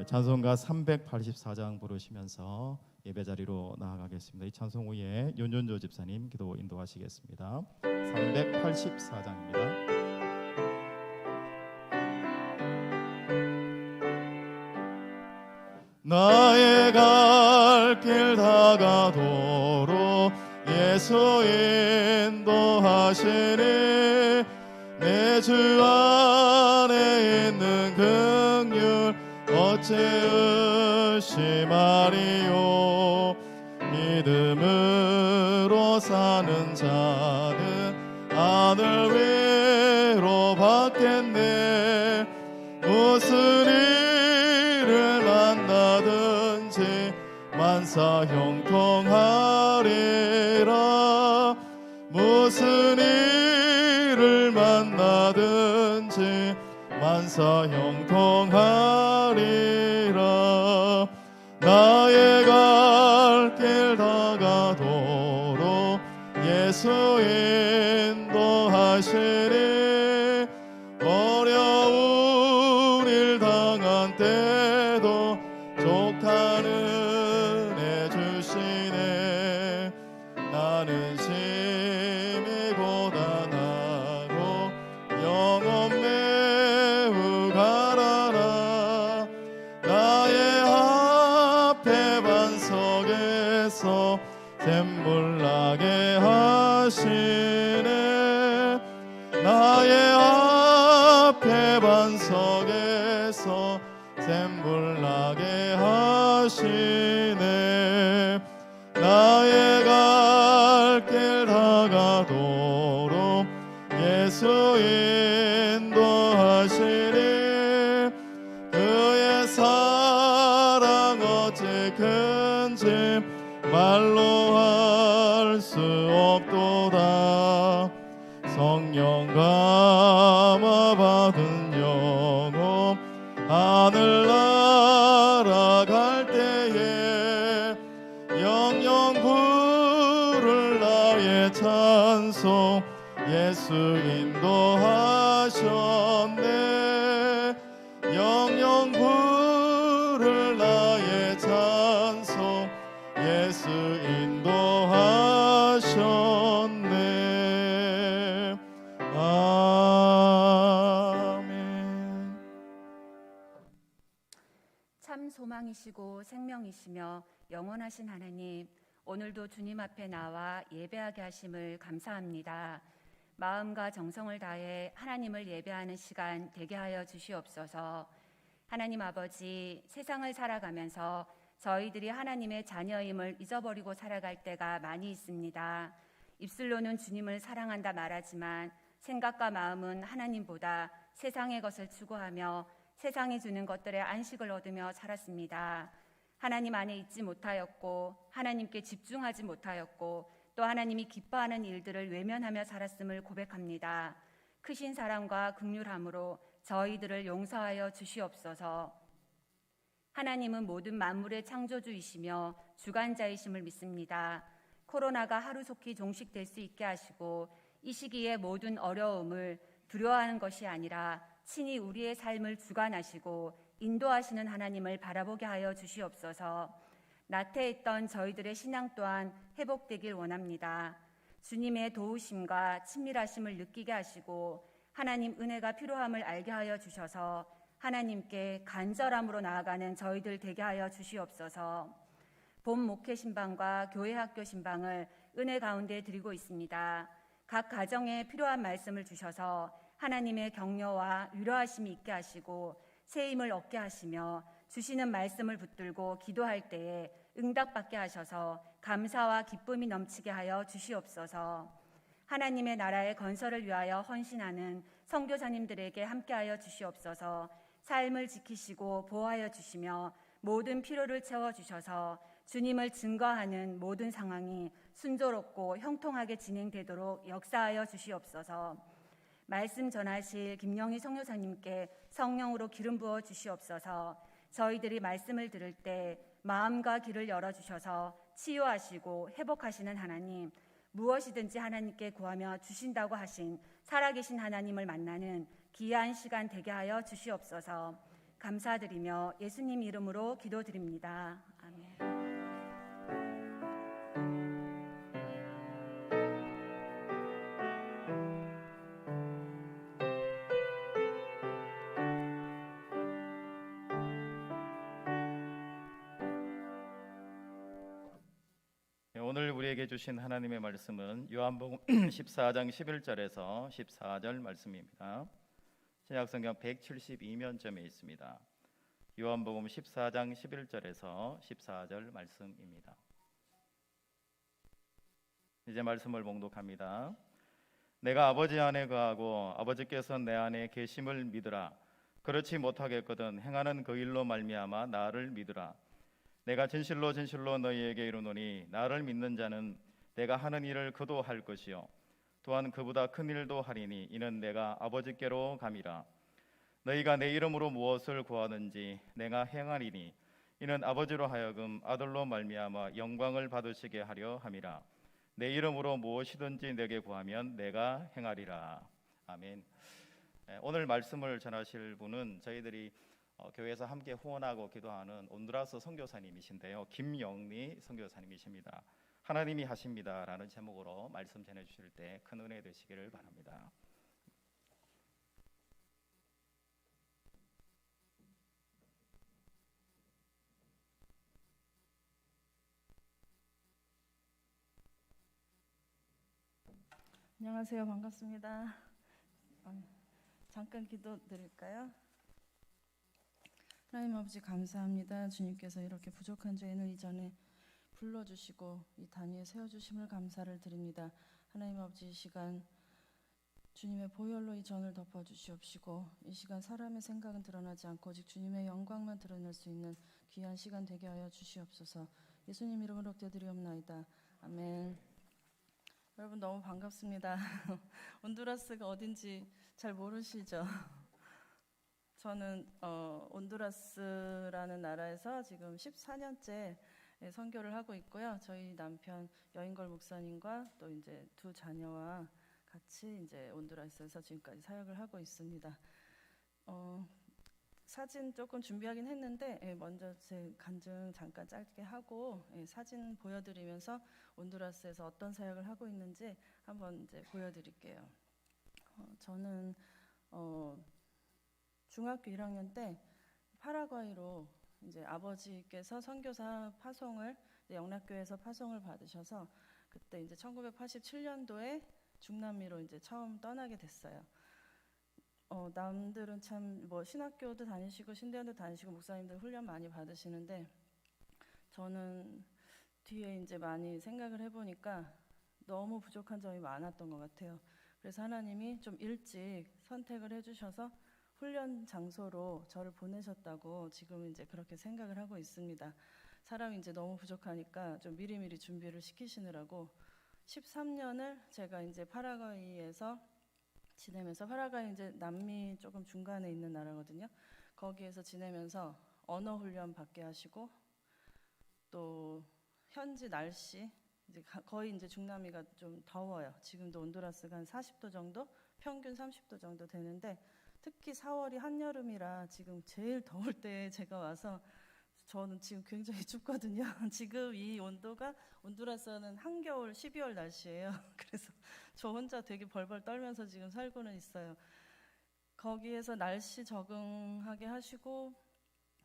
찬송가 384장 부르시면서 예배 자리로 나아가겠습니다. 이 찬송 후에 윤준조 집사님 기도 인도하시겠습니다. 384장입니다. 나의 갈 길 다가도록 예수 인도하시니 내 주 안에 있는 긍휼 어찌 의심하리요. 믿음으로 사는 자는 하늘 위로 받겠네. 무슨 일을 만나든지 만사 형통하리라. 무슨 일을 만나든지 만사 형통하리라. 나의 갈 길 다가도록 예수 인도하시니 어려운 일 당한 때도 족한 은혜 주시네. 나는 심히 고단하고 영혼 매우 가라라. 나의 앞에 반석에서 샘물 나게 하시네. 나의 앞에 반석에서 샘물 나게 하시네. 나의 갈 길 다가도록 예수 인도하시니 그의 사랑 어찌 큰지 말로 할 수 없도다. 성령 감화 받은 영혼 하늘 날아갈 때에 영영 부를 나의 찬송 예수 인도하셨네. 영영 부를 나의 찬송 예수 인도하셨네. 아멘. 참 소망이시고 생명이시며 영원하신 하나님, 오늘도 주님 앞에 나와 예배하게 하심을 감사합니다. 마음과 정성을 다해 하나님을 예배하는 시간 되게 하여 주시옵소서. 하나님 아버지, 세상을 살아가면서 저희들이 하나님의 자녀임을 잊어버리고 살아갈 때가 많이 있습니다. 입술로는 주님을 사랑한다 말하지만 생각과 마음은 하나님보다 세상의 것을 추구하며 세상이 주는 것들의 안식을 얻으며 살았습니다. 하나님 안에 있지 못하였고 하나님께 집중하지 못하였고 또 하나님이 기뻐하는 일들을 외면하며 살았음을 고백합니다. 크신 사랑과 긍휼함으로 저희들을 용서하여 주시옵소서. 하나님은 모든 만물의 창조주이시며 주관자이심을 믿습니다. 코로나가 하루속히 종식될 수 있게 하시고 이 시기에 모든 어려움을 두려워하는 것이 아니라 친히 우리의 삶을 주관하시고 인도하시는 하나님을 바라보게 하여 주시옵소서. 나태했던 저희들의 신앙 또한 회복되길 원합니다. 주님의 도우심과 친밀하심을 느끼게 하시고 하나님 은혜가 필요함을 알게 하여 주셔서 하나님께 간절함으로 나아가는 저희들 되게 하여 주시옵소서. 봄 목회 신방과 교회 학교 신방을 은혜 가운데 드리고 있습니다. 각 가정에 필요한 말씀을 주셔서 하나님의 격려와 위로하심이 있게 하시고 새 힘을 얻게 하시며 주시는 말씀을 붙들고 기도할 때에 응답받게 하셔서 감사와 기쁨이 넘치게 하여 주시옵소서. 하나님의 나라의 건설을 위하여 헌신하는 선교사님들에게 함께하여 주시옵소서. 삶을 지키시고 보호하여 주시며 모든 필요를 채워주셔서 주님을 증거하는 모든 상황이 순조롭고 형통하게 진행되도록 역사하여 주시옵소서. 말씀 전하실 김영희 선교사님께 성령으로 기름 부어 주시옵소서. 저희들이 말씀을 들을 때 마음과 귀를 열어주셔서 치유하시고 회복하시는 하나님, 무엇이든지 하나님께 구하며 주신다고 하신 살아계신 하나님을 만나는 귀한 시간 되게 하여 주시옵소서. 감사드리며 예수님 이름으로 기도드립니다. 아멘. 오늘 우리에게 주신 하나님의 말씀은 요한복음 14장 11절에서 14절 말씀입니다. 신약성경 172면점에 있습니다. 요한복음 14장 11절에서 14절 말씀입니다. 이제 말씀을 봉독합니다. 내가 아버지 안에 거하고 아버지께서 내 안에 계심을 믿으라. 그렇지 못하겠거든 행하는 그 일로 말미암아 나를 믿으라. 내가 진실로 진실로 너희에게 이르노니 나를 믿는 자는 내가 하는 일을 그도 할 것이요 또한 그보다 큰 일도 하리니 이는 내가 아버지께로 감이라. 너희가 내 이름으로 무엇을 구하든지 내가 행하리니 이는 아버지로 하여금 아들로 말미암아 영광을 받으시게 하려 함이라. 내 이름으로 무엇이든지 내게 구하면 내가 행하리라. 아멘. 오늘 말씀을 전하실 분은 저희들이 교회에서 함께 후원하고 기도하는 온두라스 선교사님이신데요, 김영리 선교사님이십니다. 하나님이 하십니다라는 제목으로 말씀 전해주실 때 큰 은혜 되시기를 바랍니다. 안녕하세요. 반갑습니다. 잠깐 기도 드릴까요? 하나님 아버지 감사합니다. 주님께서 이렇게 부족한 죄인을 이전에 불러주시고 이 단위에 세워주심을 감사를 드립니다. 하나님 아버지 이 시간 주님의 보혈로 이 전을 덮어주시옵시고 이 시간 사람의 생각은 드러나지 않고 오직 주님의 영광만 드러낼 수 있는 귀한 시간 되게 하여 주시옵소서. 예수님 이름으로 기도드리옵나이다. 아멘. 여러분 너무 반갑습니다. 온두라스가 어딘지 잘 모르시죠? 저는 온두라스라는 나라에서 지금 14년째 선교를 하고 있고요. 저희 남편 여인걸 목사님과 또 이제 두 자녀와 같이 이제 온두라스에서 지금까지 사역을 하고 있습니다. 사진 조금 준비하긴 했는데 먼저 제 간증 잠깐 짧게 하고 사진 보여드리면서 온두라스에서 어떤 사역을 하고 있는지 한번 이제 보여드릴게요. 저는 중학교 1학년 때 파라과이로 이제 아버지께서 선교사 파송을 영락교회에서 파송을 받으셔서 그때 이제 1987년도에 중남미로 이제 처음 떠나게 됐어요. 남들은 참 뭐 신학교도 다니시고 신대원도 다니시고 목사님들 훈련 많이 받으시는데 저는 뒤에 이제 많이 생각을 해보니까 너무 부족한 점이 많았던 것 같아요. 그래서 하나님이 좀 일찍 선택을 해주셔서 훈련 장소로 저를 보내셨다고 지금 이제 그렇게 생각을 하고 있습니다. 사람이 이제 너무 부족하니까 좀 미리미리 준비를 시키시느라고 13년을 제가 이제 파라과이에서 지내면서, 파라과이 이제 남미 조금 중간에 있는 나라거든요. 거기에서 지내면서 언어 훈련 받게 하시고 또 현지 날씨 이제 거의 이제 중남미가 좀 더워요. 지금도 온두라스가 한 40도 정도, 평균 30도 정도 되는데 특히 4월이 한여름이라 지금 제일 더울 때 제가 와서 저는 지금 굉장히 춥거든요. 지금 이 온도가 온두라스는 한겨울 12월 날씨예요. 그래서 저 혼자 되게 벌벌 떨면서 지금 살고는 있어요. 거기에서 날씨 적응하게 하시고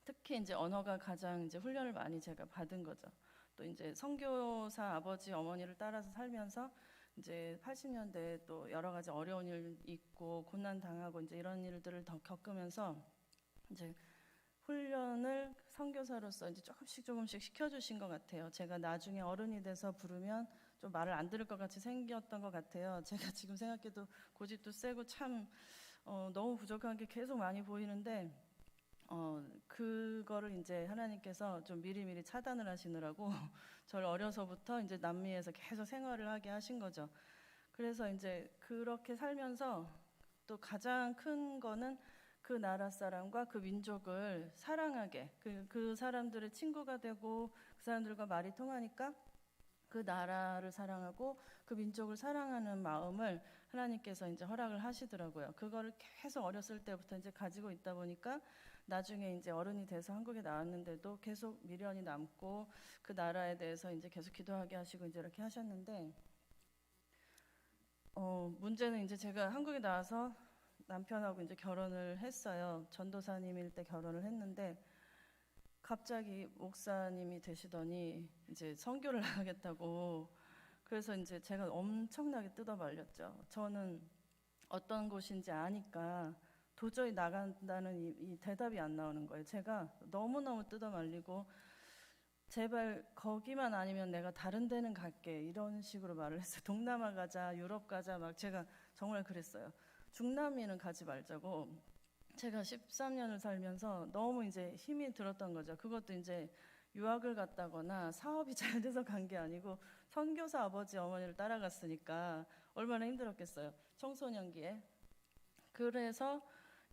특히 이제 언어가 가장 이제 훈련을 많이 제가 받은 거죠. 또 이제 선교사 아버지 어머니를 따라서 살면서 이제 80년대에 또 여러 가지 어려운 일 있고 고난 당하고 이제 이런 일들을 더 겪으면서 이제 훈련을 선교사로서 이제 조금씩 시켜주신 것 같아요. 제가 나중에 어른이 돼서 부르면 좀 말을 안 들을 것 같이 생겼던 것 같아요. 제가 지금 생각해도 고집도 세고 참 너무 부족한 게 계속 많이 보이는데 그거를 이제 하나님께서 좀 미리미리 차단을 하시느라고 저를 어려서부터 이제 남미에서 계속 생활을 하게 하신 거죠. 그래서 이제 그렇게 살면서 또 가장 큰 거는 그 나라 사람과 그 민족을 사랑하게, 그 사람들의 친구가 되고 그 사람들과 말이 통하니까 그 나라를 사랑하고 그 민족을 사랑하는 마음을 하나님께서 이제 허락을 하시더라고요. 그거를 계속 어렸을 때부터 이제 가지고 있다 보니까 나중에 이제 어른이 돼서 한국에 나왔는데도 계속 미련이 남고 그 나라에 대해서 이제 계속 기도하게 하시고 이제 이렇게 하셨는데 문제는 이제 제가 한국에 나와서 남편하고 이제 결혼을 했어요. 전도사님일 때 결혼을 했는데 갑자기 목사님이 되시더니 이제 선교를 나가겠다고. 그래서 이제 제가 엄청나게 뜯어 말렸죠. 저는 어떤 곳인지 아니까 도저히 나간다는 이 대답이 안 나오는 거예요. 제가 너무너무 뜯어 말리고 제발 거기만 아니면 내가 다른 데는 갈게 이런 식으로 말을 했어요. 동남아 가자, 유럽 가자 막 제가 정말 그랬어요. 중남미는 가지 말자고. 제가 13년을 살면서 너무 이제 힘이 들었던 거죠. 그것도 이제 유학을 갔다거나 사업이 잘 돼서 간 게 아니고 선교사 아버지 어머니를 따라갔으니까 얼마나 힘들었겠어요. 청소년기에. 그래서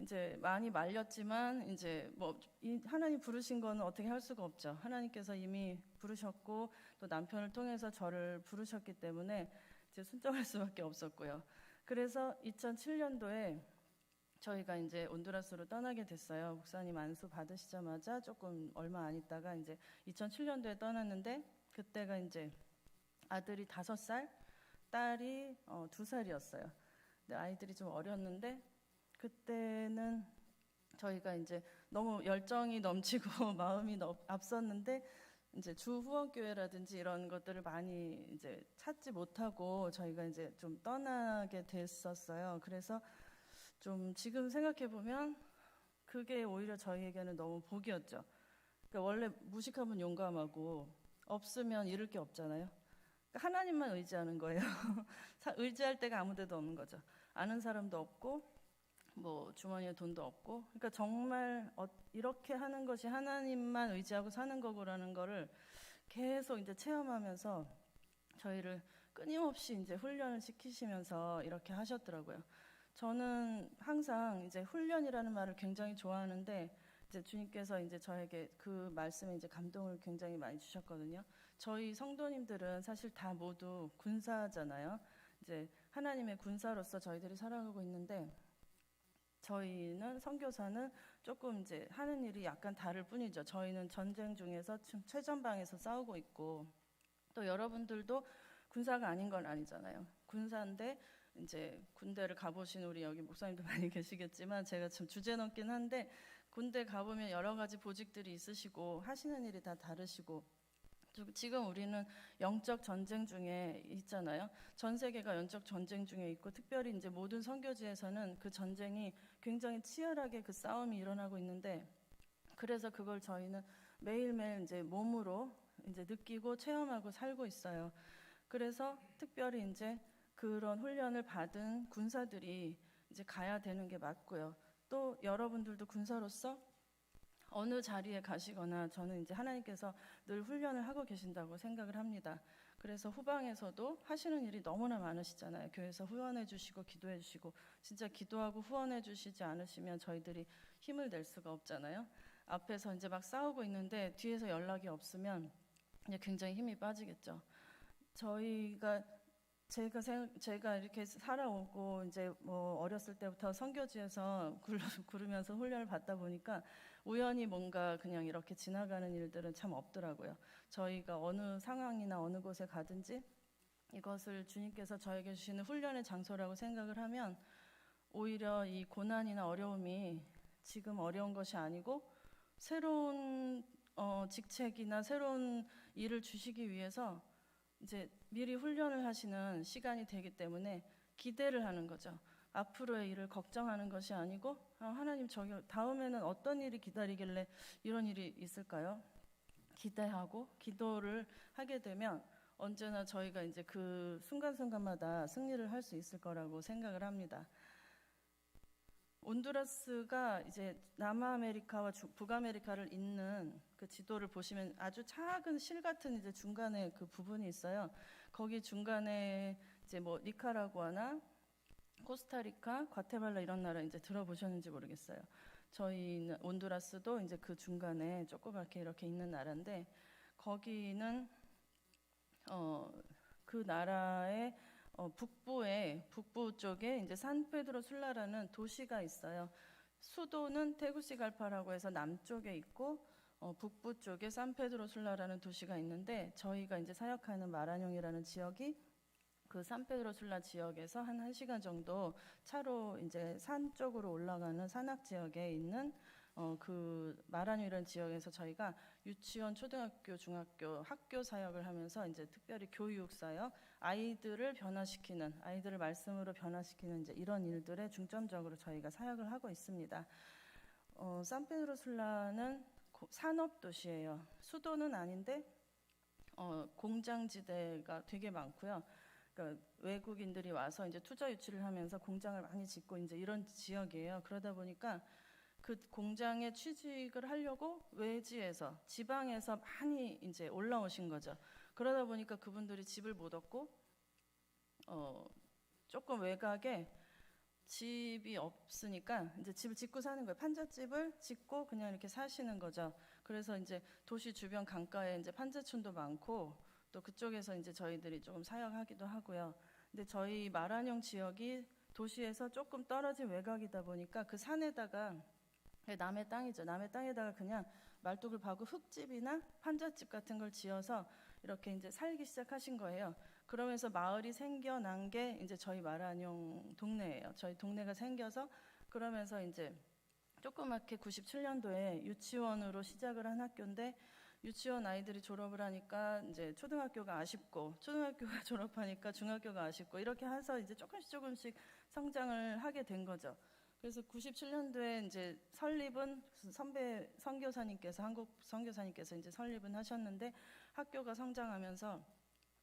이제 많이 말렸지만 이제 뭐 하나님 부르신 거는 어떻게 할 수가 없죠. 하나님께서 이미 부르셨고 또 남편을 통해서 저를 부르셨기 때문에 이제 순종할 수밖에 없었고요. 그래서 2007년도에 저희가 이제 온두라스로 떠나게 됐어요. 목사님 안수 받으시자마자 조금 얼마 안 있다가 이제 2007년도에 떠났는데 그때가 이제 아들이 5살, 딸이 2살이었어요. 근데 아이들이 좀 어렸는데 그때는 저희가 이제 너무 열정이 넘치고 마음이 앞섰는데 이제 주 후원교회라든지 이런 것들을 많이 이제 찾지 못하고 저희가 이제 좀 떠나게 됐었어요. 그래서 좀 지금 생각해 보면 그게 오히려 저희에게는 너무 복이었죠. 그러니까 원래 무식하면 용감하고 없으면 잃을 게 없잖아요. 그러니까 하나님만 의지하는 거예요. 의지할 데가 아무 데도 없는 거죠. 아는 사람도 없고 뭐 주머니에 돈도 없고. 그러니까 정말 이렇게 하는 것이 하나님만 의지하고 사는 거고라는 거를 계속 이제 체험하면서 저희를 끊임없이 이제 훈련을 시키시면서 이렇게 하셨더라고요. 저는 항상 이제 훈련이라는 말을 굉장히 좋아하는데 이제 주님께서 이제 저에게 그 말씀에 이제 감동을 굉장히 많이 주셨거든요. 저희 성도님들은 사실 다 모두 군사잖아요. 이제 하나님의 군사로서 저희들이 살아가고 있는데 저희는 선교사는 조금 이제 하는 일이 약간 다를 뿐이죠. 저희는 전쟁 중에서 최전방에서 싸우고 있고 또 여러분들도 군사가 아닌 건 아니잖아요. 군사인데 이제 군대를 가보신 우리 여기 목사님도 많이 계시겠지만 제가 좀 주제 넘긴 한데 군대 가보면 여러 가지 보직들이 있으시고 하시는 일이 다 다르시고 지금 우리는 영적 전쟁 중에 있잖아요. 전 세계가 영적 전쟁 중에 있고 특별히 이제 모든 선교지에서는 그 전쟁이 굉장히 치열하게 그 싸움이 일어나고 있는데 그래서 그걸 저희는 매일매일 이제 몸으로 이제 느끼고 체험하고 살고 있어요. 그래서 특별히 이제 그런 훈련을 받은 군사들이 이제 가야 되는 게 맞고요. 또 여러분들도 군사로서 어느 자리에 가시거나 저는 이제 하나님께서 늘 훈련을 하고 계신다고 생각을 합니다. 그래서 후방에서도 하시는 일이 너무나 많으시잖아요. 교회에서 후원해 주시고 기도해 주시고 진짜 기도하고 후원해 주시지 않으시면 저희들이 힘을 낼 수가 없잖아요. 앞에서 이제 막 싸우고 있는데 뒤에서 연락이 없으면 이제 굉장히 힘이 빠지겠죠. 제가 이렇게 살아오고 이제 뭐 어렸을 때부터 선교지에서 구르면서 훈련을 받다 보니까 우연히 뭔가 그냥 이렇게 지나가는 일들은 참 없더라고요. 저희가 어느 상황이나 어느 곳에 가든지 이것을 주님께서 저에게 주시는 훈련의 장소라고 생각을 하면 오히려 이 고난이나 어려움이 지금 어려운 것이 아니고 새로운 직책이나 새로운 일을 주시기 위해서 이제 미리 훈련을 하시는 시간이 되기 때문에 기대를 하는 거죠. 앞으로의 일을 걱정하는 것이 아니고 하나님 저기 다음에는 어떤 일이 기다리길래 이런 일이 있을까요? 기대하고 기도를 하게 되면 언제나 저희가 이제 그 순간순간마다 승리를 할 수 있을 거라고 생각을 합니다. 온두라스가 이제 남아메리카와 북아메리카를 잇는 그 지도를 보시면 아주 작은 실 같은 이제 중간에 그 부분이 있어요. 거기 중간에 이제 뭐 니카라구아나 코스타리카, 과테말라 이런 나라 이제 들어보셨는지 모르겠어요. 저희는 온두라스도 이제 그 중간에 조그맣게 이렇게 있는 나라인데 거기는 그 나라의 북부 쪽에 이제 산페드로 술라라는 도시가 있어요. 수도는 테구시갈파라고 해서 남쪽에 있고 북부 쪽에 산페드로술라라는 도시가 있는데 저희가 이제 사역하는 마라뇽이라는 지역이 그 산페드로술라 지역에서 한 1시간 정도 차로 이제 산 쪽으로 올라가는 산악 지역에 있는 그 마라뇽이라는 지역에서 저희가 유치원, 초등학교, 중학교 학교 사역을 하면서 이제 특별히 교육 사역, 아이들을 변화시키는, 아이들을 말씀으로 변화시키는 이제 이런 일들에 중점적으로 저희가 사역을 하고 있습니다. 산페드로술라는 산업 도시예요. 수도는 아닌데 공장지대가 되게 많고요. 그러니까 외국인들이 와서 이제 투자 유치를 하면서 공장을 많이 짓고 이제 이런 지역이에요. 그러다 보니까 그 공장에 취직을 하려고 외지에서 지방에서 많이 이제 올라오신 거죠. 그러다 보니까 그분들이 집을 못 얻고 조금 외곽에 집이 없으니까 이제 집을 짓고 사는 거예요. 판잣집을 짓고 그냥 이렇게 사시는 거죠. 그래서 이제 도시 주변 강가에 이제 판자촌도 많고 또 그쪽에서 이제 저희들이 조금 사역하기도 하고요. 근데 저희 마라뇽 지역이 도시에서 조금 떨어진 외곽이다 보니까 그 산에다가 남의 땅이죠. 남의 땅에다가 그냥 말뚝을 파고 흙집이나 판잣집 같은 걸 지어서 이렇게 이제 살기 시작하신 거예요. 그러면서 마을이 생겨난 게 이제 저희 마라뇽 동네예요. 저희 동네가 생겨서 그러면서 이제 조그맣게 97년도에 유치원으로 시작을 한 학교인데 유치원 아이들이 졸업을 하니까 이제 초등학교가 아쉽고 초등학교가 졸업하니까 중학교가 아쉽고 이렇게 해서 이제 조금씩 성장을 하게 된 거죠. 그래서 97년도에 이제 설립은 선배 선교사님께서 한국 선교사님께서 이제 설립은 하셨는데 학교가 성장하면서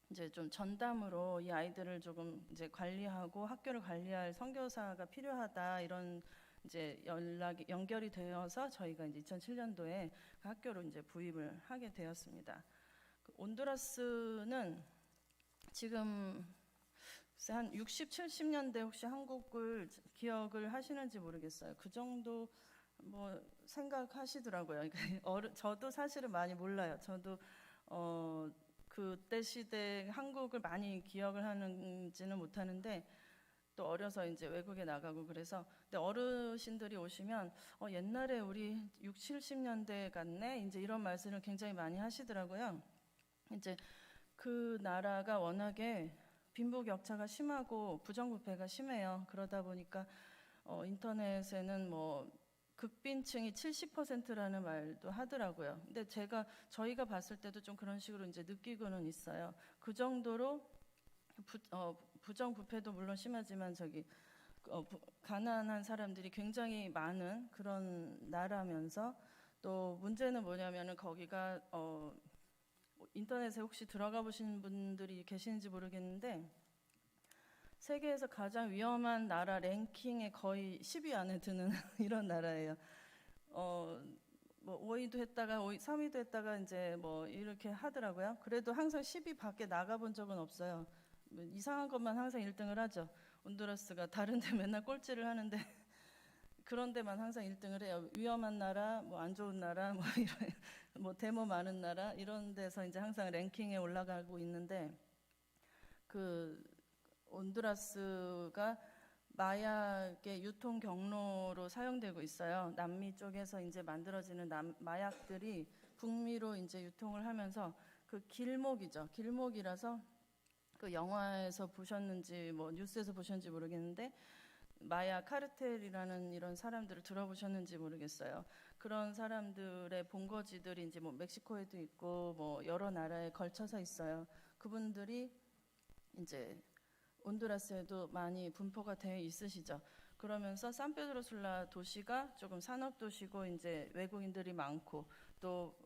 이제 좀 전담으로 이 아이들을 조금 이제 관리하고 학교를 관리할 선교사가 필요하다 이런 이제 연결이 되어서 저희가 이제 2007년도에 그 학교로 이제 부임을 하게 되었습니다. 그 온두라스는 지금 한 60, 70년대 혹시 한국을 기억을 하시는지 모르겠어요. 그 정도 뭐 생각하시더라고요. 저도 사실은 많이 몰라요. 저도 그때 시대 한국을 많이 기억을 하는지는 못하는데 또 어려서 이제 외국에 나가고 그래서 근데 어르신들이 오시면 옛날에 우리 6, 70년대 같네 이제 이런 말씀을 굉장히 많이 하시더라고요. 이제 그 나라가 워낙에 빈부격차가 심하고 부정부패가 심해요. 그러다 보니까 인터넷에는 뭐 극빈층이 70%라는 말도 하더라고요. 근데 저희가 봤을 때도 좀 그런 식으로 이제 느끼고는 있어요. 그 정도로 부정부패도 물론 심하지만 가난한 사람들이 굉장히 많은 그런 나라면서 또 문제는 뭐냐면은 거기가 인터넷에 혹시 들어가 보신 분들이 계시는지 모르겠는데 세계에서 가장 위험한 나라 랭킹에 거의 10위 안에 드는 이런 나라예요. 뭐 5위도 했다가 3위도 했다가 이제 뭐 이렇게 하더라고요. 그래도 항상 10위 밖에 나가본 적은 없어요. 뭐 이상한 것만 항상 1등을 하죠. 온두라스가 다른 데 맨날 꼴찌를 하는데 그런 데만 항상 1등을 해요. 위험한 나라, 뭐 안 좋은 나라, 뭐 이런 뭐 데모 많은 나라 이런 데서 이제 항상 랭킹에 올라가고 있는데 그 온두라스가 마약의 유통 경로로 사용되고 있어요. 남미 쪽에서 이제 만들어지는 마약들이 북미로 이제 유통을 하면서 그 길목이죠. 길목이라서 그 영화에서 보셨는지 뭐 뉴스에서 보셨는지 모르겠는데 마약 카르텔이라는 이런 사람들을 들어보셨는지 모르겠어요. 그런 사람들의 본거지들이 이제 뭐 멕시코에도 있고 뭐 여러 나라에 걸쳐서 있어요. 그분들이 이제 온두라스에도 많이 분포가 되어 있으시죠. 그러면서 산페드로술라 도시가 조금 산업 도시고 이제 외국인들이 많고 또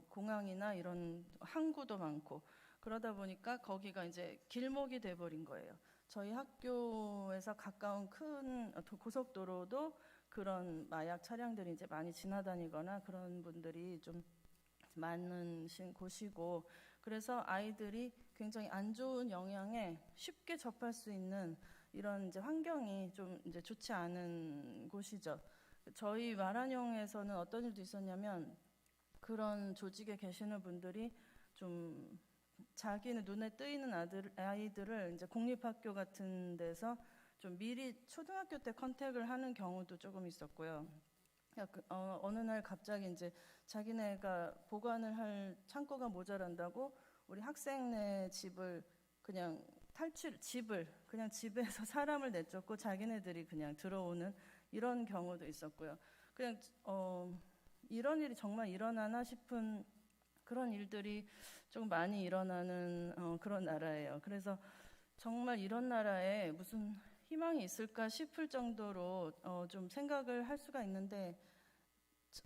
공항이나 이런 항구도 많고 그러다 보니까 거기가 이제 길목이 돼 버린 거예요. 저희 학교에서 가까운 큰 고속도로도 그런 마약 차량들이 이제 많이 지나다니거나 그런 분들이 좀 많으신 곳이고 그래서 아이들이 굉장히 안 좋은 영향에 쉽게 접할 수 있는 이런 이제 환경이 좀 이제 좋지 않은 곳이죠. 저희 마라뇽에서는 어떤 일도 있었냐면 그런 조직에 계시는 분들이 좀 자기는 눈에 뜨이는 아이들을 이제 공립학교 같은 데서 좀 미리 초등학교 때 컨택을 하는 경우도 조금 있었고요. 어느 날 갑자기 이제 자기네가 보관을 할 창고가 모자란다고 우리 학생네 집을 그냥 집을 그냥 집에서 사람을 내쫓고 자기네들이 그냥 들어오는 이런 경우도 있었고요. 그냥 이런 일이 정말 일어나나 싶은 그런 일들이 좀 많이 일어나는 그런 나라예요. 그래서 정말 이런 나라에 무슨 희망이 있을까 싶을 정도로 좀 생각을 할 수가 있는데,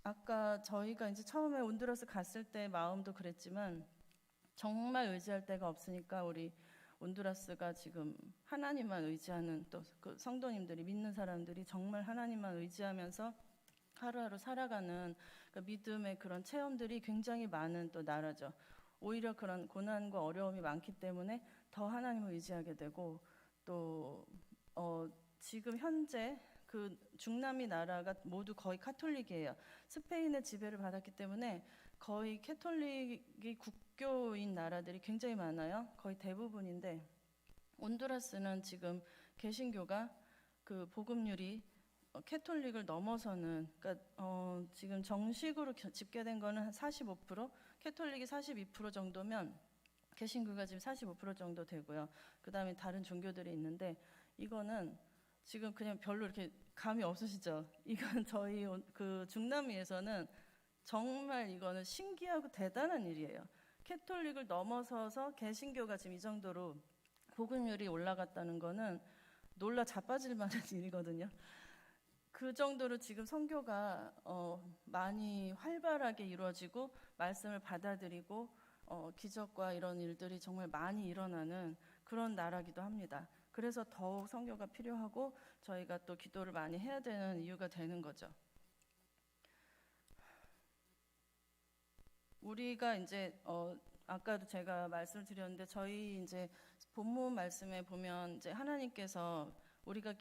아까 저희가 이제 처음에 온두라스 갔을 때 마음도 그랬지만 정말 의지할 데가 없으니까 우리 온두라스가 지금 하나님만 의지하는, 또 그 성도님들이 믿는 사람들이 정말 하나님만 의지하면서 하루하루 살아가는 그 믿음의 그런 체험들이 굉장히 많은 또 나라죠. 오히려 그런 고난과 어려움이 많기 때문에 더 하나님을 의지하게 되고, 또 지금 현재 그 중남미 나라가 모두 거의 카톨릭이에요. 스페인의 지배를 받았기 때문에 거의 캐톨릭이 국교인 나라들이 굉장히 많아요. 거의 대부분인데, 온두라스는 지금 개신교가 그 복음률이 캐톨릭을 넘어서는, 그러니까 지금 정식으로 집계된 거는 한 45%, 캐톨릭이 42% 정도면 개신교가 지금 45% 정도 되고요. 그다음에 다른 종교들이 있는데, 이거는 지금 그냥 별로 이렇게 감이 없으시죠? 이건 저희 그 중남미에서는 정말 이거는 신기하고 대단한 일이에요. 캐톨릭을 넘어서서 개신교가 지금 이 정도로 복음률이 올라갔다는 거는 놀라 자빠질 만한 일이거든요. 그 정도로 지금 선교가 많이 활발하게 이루어지고 말씀을 받아들이고 기적과 이런 일들이 정말 많이 일어나는 그런 나라기도 합니다. 그래서 더욱 선교가 필요하고 저희가 또 기도를 많이 해야 되는 이유가 되는 거죠. 우리가 이제 아까도 제가 말씀을 드렸는데, 저희 이제 본문 말씀에 보면 이제 하나님께서 우리가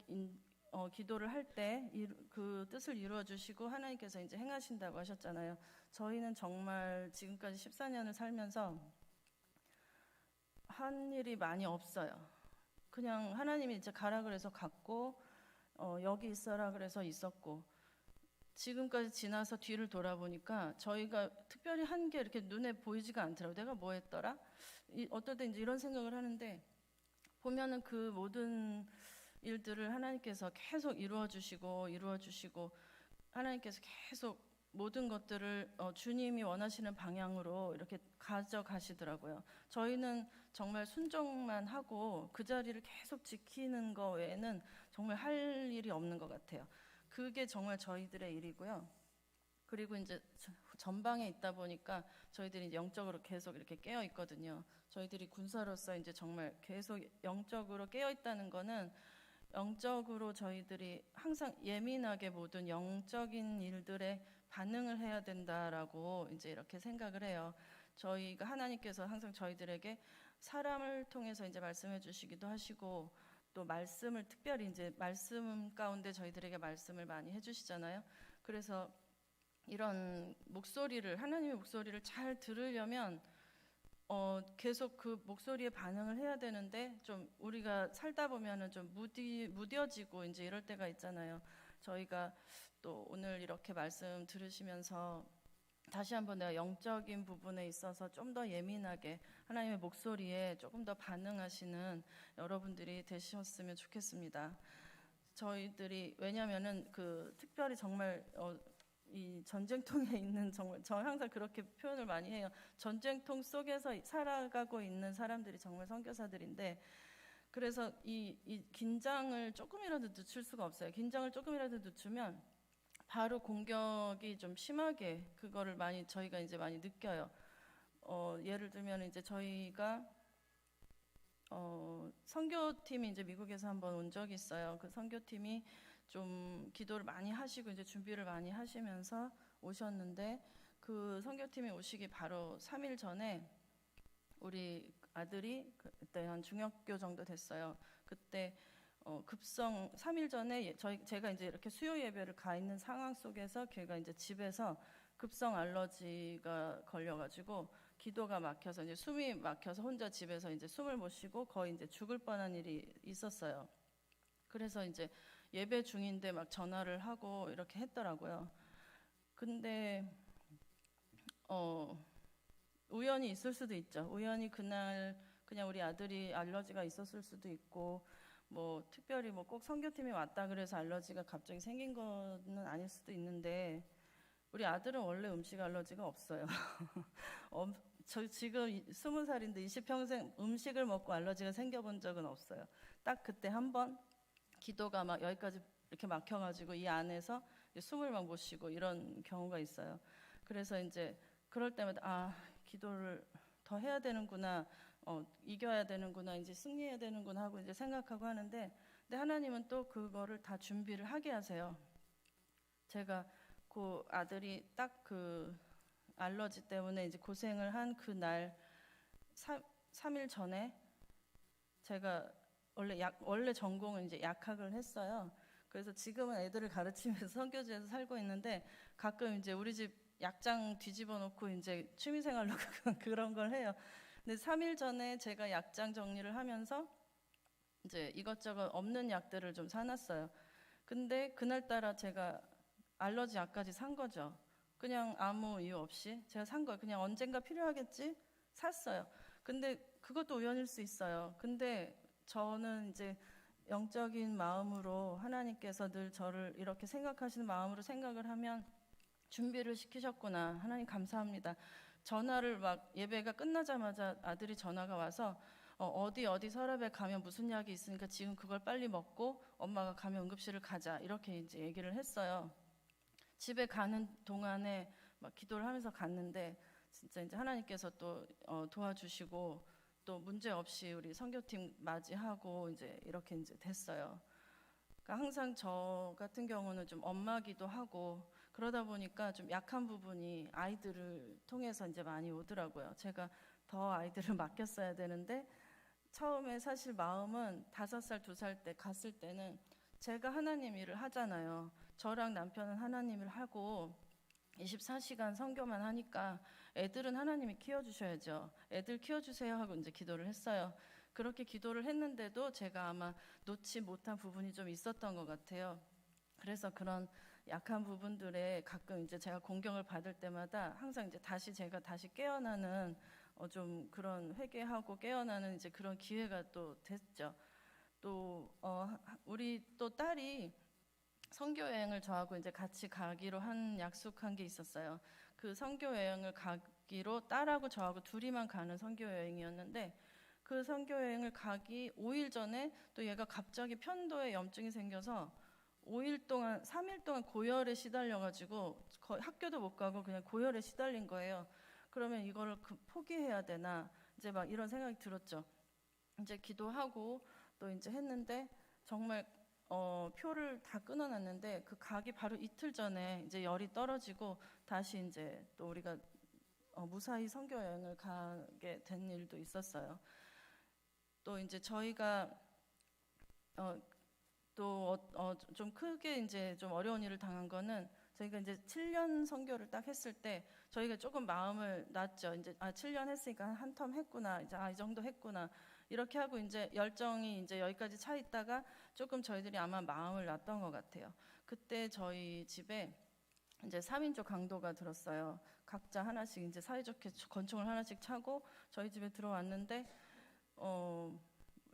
기도를 할 때 그 뜻을 이루어 주시고 하나님께서 이제 행하신다고 하셨잖아요. 저희는 정말 지금까지 14년을 살면서 한 일이 많이 없어요. 그냥 하나님이 이제 가라 그래서 갔고, 여기 있어라 그래서 있었고, 지금까지 지나서 뒤를 돌아보니까 저희가 특별히 한 게 이렇게 눈에 보이지가 않더라고요. 내가 뭐 했더라? 어떨 때 이제 이런 생각을 하는데, 보면은 그 모든 일들을 하나님께서 계속 이루어 주시고 하나님께서 계속 모든 것들을 주님이 원하시는 방향으로 이렇게 가져가시더라고요. 저희는 정말 순종만 하고 그 자리를 계속 지키는 거 외에는 정말 할 일이 없는 것 같아요. 그게 정말 저희들의 일이고요. 그리고 이제 전방에 있다 보니까 저희들이 영적으로 계속 이렇게 깨어 있거든요. 저희들이 군사로서 이제 정말 계속 영적으로 깨어 있다는 거는, 영적으로 저희들이 항상 예민하게 모든 영적인 일들에 반응을 해야 된다라고 이제 이렇게 생각을 해요. 저희가 하나님께서 항상 저희들에게 사람을 통해서 이제 말씀해 주시기도 하시고, 또 말씀을 특별히 이제 말씀 가운데 저희들에게 말씀을 많이 해주시잖아요. 그래서 이런 목소리를, 하나님의 목소리를 잘 들으려면 계속 그 목소리에 반응을 해야 되는데, 좀 우리가 살다 보면은 좀 무뎌지고 이제 이럴 때가 있잖아요. 저희가 또 오늘 이렇게 말씀 들으시면서 다시 한번 내가 영적인 부분에 있어서 좀 더 예민하게 하나님의 목소리에 조금 더 반응하시는 여러분들이 되셨으면 좋겠습니다. 저희들이, 왜냐면은 그 특별히 정말 이 전쟁통에 있는, 정말 저 항상 그렇게 표현을 많이 해요. 전쟁통 속에서 살아가고 있는 사람들이 정말 선교사들인데, 그래서 이 긴장을 조금이라도 늦출 수가 없어요. 긴장을 조금이라도 늦추면 바로 공격이 좀 심하게, 그거를 많이 저희가 이제 많이 느껴요. 예를 들면 이제 저희가 선교팀이 이제 미국에서 한번 온 적이 있어요. 그 선교팀이 좀 기도를 많이 하시고 이제 준비를 많이 하시면서 오셨는데, 그 선교팀이 오시기 바로 3일 전에 우리 아들이 그때 한 중학교 정도 됐어요. 그때 급성 3일 전에 제가 이제 이렇게 수요 예배를 가 있는 상황 속에서 걔가 이제 집에서 급성 알러지가 걸려가지고 기도가 막혀서 이제 숨이 막혀서 혼자 집에서 이제 숨을 못 쉬고 거의 이제 죽을 뻔한 일이 있었어요. 그래서 이제 예배 중인데 막 전화를 하고 이렇게 했더라고요. 근데 우연히 있을 수도 있죠. 우연히 그날 그냥 우리 아들이 알러지가 있었을 수도 있고, 뭐 특별히 뭐 꼭 선교팀이 왔다 그래서 알러지가 갑자기 생긴 거는 아닐 수도 있는데, 우리 아들은 원래 음식 알러지가 없어요. 저 지금 20살인데 20평생 음식을 먹고 알러지가 생겨본 적은 없어요. 딱 그때 한 번 기도가 막 여기까지 이렇게 막혀가지고 이 안에서 숨을 막 못 쉬고 이런 경우가 있어요. 그래서 이제 그럴 때마다 기도를 더 해야 되는구나, 이겨야 되는구나, 이제 승리해야 되는구나 하고 이제 생각하고 하는데, 근데 하나님은 또 그거를 다 준비를 하게 하세요. 제가 그 아들이 딱 그 알러지 때문에 이제 고생을 한 그날 3일 전에 제가 원래 전공은 이제 약학을 했어요. 그래서 지금은 애들을 가르치면서 선교지에서 살고 있는데, 가끔 이제 우리 집 약장 뒤집어 놓고 이제 취미생활로 그런 걸 해요. 근데 3일 전에 제가 약장 정리를 하면서 이제 이것저것 없는 약들을 좀 사놨어요. 근데 그날따라 제가 알러지 약까지 산 거죠. 그냥 아무 이유 없이 제가 산 거예요. 그냥 언젠가 필요하겠지 샀어요. 근데 그것도 우연일 수 있어요. 근데 저는 이제 영적인 마음으로, 하나님께서 늘 저를 이렇게 생각하시는 마음으로 생각을 하면 준비를 시키셨구나, 하나님 감사합니다. 전화를 막 예배가 끝나자마자 아들이 전화가 와서 어디 서랍에 가면 무슨 약이 있으니까 지금 그걸 빨리 먹고 엄마가 가면 응급실을 가자, 이렇게 이제 얘기를 했어요. 집에 가는 동안에 막 기도를 하면서 갔는데, 진짜 이제 하나님께서 또 도와주시고 또 문제 없이 우리 선교팀 맞이하고 이제 이렇게 이제 됐어요. 그러니까 항상 저 같은 경우는 좀 엄마기도 하고 그러다 보니까 좀 약한 부분이 아이들을 통해서 이제 많이 오더라고요. 제가 더 아이들을 맡겼어야 되는데, 처음에 사실 마음은 5살, 2살 때 갔을 때는 제가 하나님 일을 하잖아요. 저랑 남편은 하나님 일을 하고 24시간 선교만 하니까 애들은 하나님이 키워주셔야죠. 애들 키워주세요 하고 이제 기도를 했어요. 그렇게 기도를 했는데도 제가 아마 놓지 못한 부분이 좀 있었던 것 같아요. 그래서 그런 약한 부분들에 가끔 이제 제가 공경을 받을 때마다 항상 이제 제가 다시 깨어나는 좀 그런 회개하고 깨어나는 이제 그런 기회가 또 됐죠. 또 우리 또 딸이 선교 여행을 저하고 이제 같이 가기로 약속한 게 있었어요. 그 선교 여행을 가기로 딸하고 저하고 둘이만 가는 선교 여행이었는데, 그 선교 여행을 가기 5일 전에 또 얘가 갑자기 편도에 염증이 생겨서 3일 동안 고열에 시달려가지고 거의 학교도 못 가고 그냥 고열에 시달린 거예요. 그러면 이거를 포기해야 되나, 이제 막 이런 생각이 들었죠. 이제 기도하고 또 이제 했는데, 정말 표를 다 끊어놨는데 그 가기 바로 이틀 전에 이제 열이 떨어지고 다시 이제 또 우리가 무사히 선교 여행을 가게 된 일도 있었어요. 또 이제 저희가 또 좀 크게 이제 좀 어려운 일을 당한 거는, 저희가 이제 7년 선교를 딱 했을 때 저희가 조금 마음을 놨죠. 이제 7년 했으니까 한 텀 했구나, 이제 이 정도 했구나, 이렇게 하고 이제 열정이 이제 여기까지 차 있다가 조금 저희들이 아마 마음을 놨던 것 같아요. 그때 저희 집에 이제 3인조 강도가 들었어요. 각자 하나씩 이제 사이좋게 권총을 하나씩 차고 저희 집에 들어왔는데,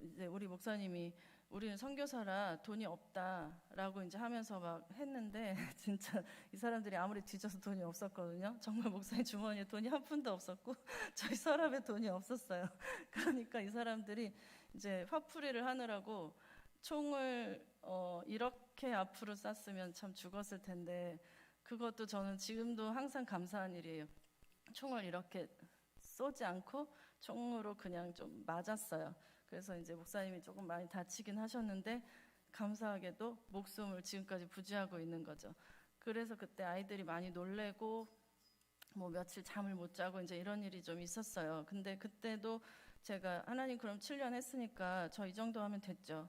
이제 우리 목사님이 우리는 선교사라 돈이 없다라고 이제 하면서 막 했는데, 진짜 이 사람들이 아무리 뒤져서 돈이 없었거든요. 정말 목사님 주머니에 돈이 한 푼도 없었고 저희 서랍에 돈이 없었어요. 그러니까 이 사람들이 이제 화풀이를 하느라고 총을 이렇게 앞으로 쐈으면 참 죽었을 텐데, 그것도 저는 지금도 항상 감사한 일이에요. 총을 이렇게 쏘지 않고 총으로 그냥 좀 맞았어요. 그래서 이제 목사님이 조금 많이 다치긴 하셨는데 감사하게도 목숨을 지금까지 부지하고 있는 거죠. 그래서 그때 아이들이 많이 놀래고 뭐 며칠 잠을 못 자고 이제 이런 일이 좀 있었어요. 근데 그때도 제가 하나님 그럼 7년 했으니까 저 이 정도 하면 됐죠.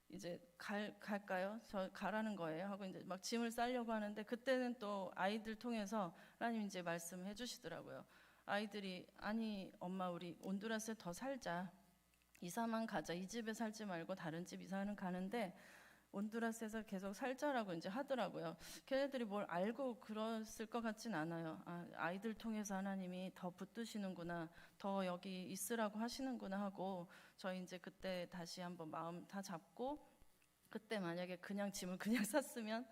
이제 갈까요? 저 가라는 거예요 하고 이제 막 짐을 싸려고 하는데, 그때는 또 아이들 통해서 하나님 이제 말씀해 주시더라고요. 아이들이 아니 엄마 우리 온두라스에 더 살자, 이사만 가자, 이 집에 살지 말고 다른 집 이사는 가는데 온두라스에서 계속 살자라고 이제 하더라고요. 걔네들이 뭘 알고 그랬을 것 같진 않아요. 아이들 통해서 하나님이 더 붙드시는구나, 더 여기 있으라고 하시는구나 하고, 저희 이제 그때 다시 한번 마음 다 잡고, 그때 만약에 그냥 짐을 그냥 쌌으면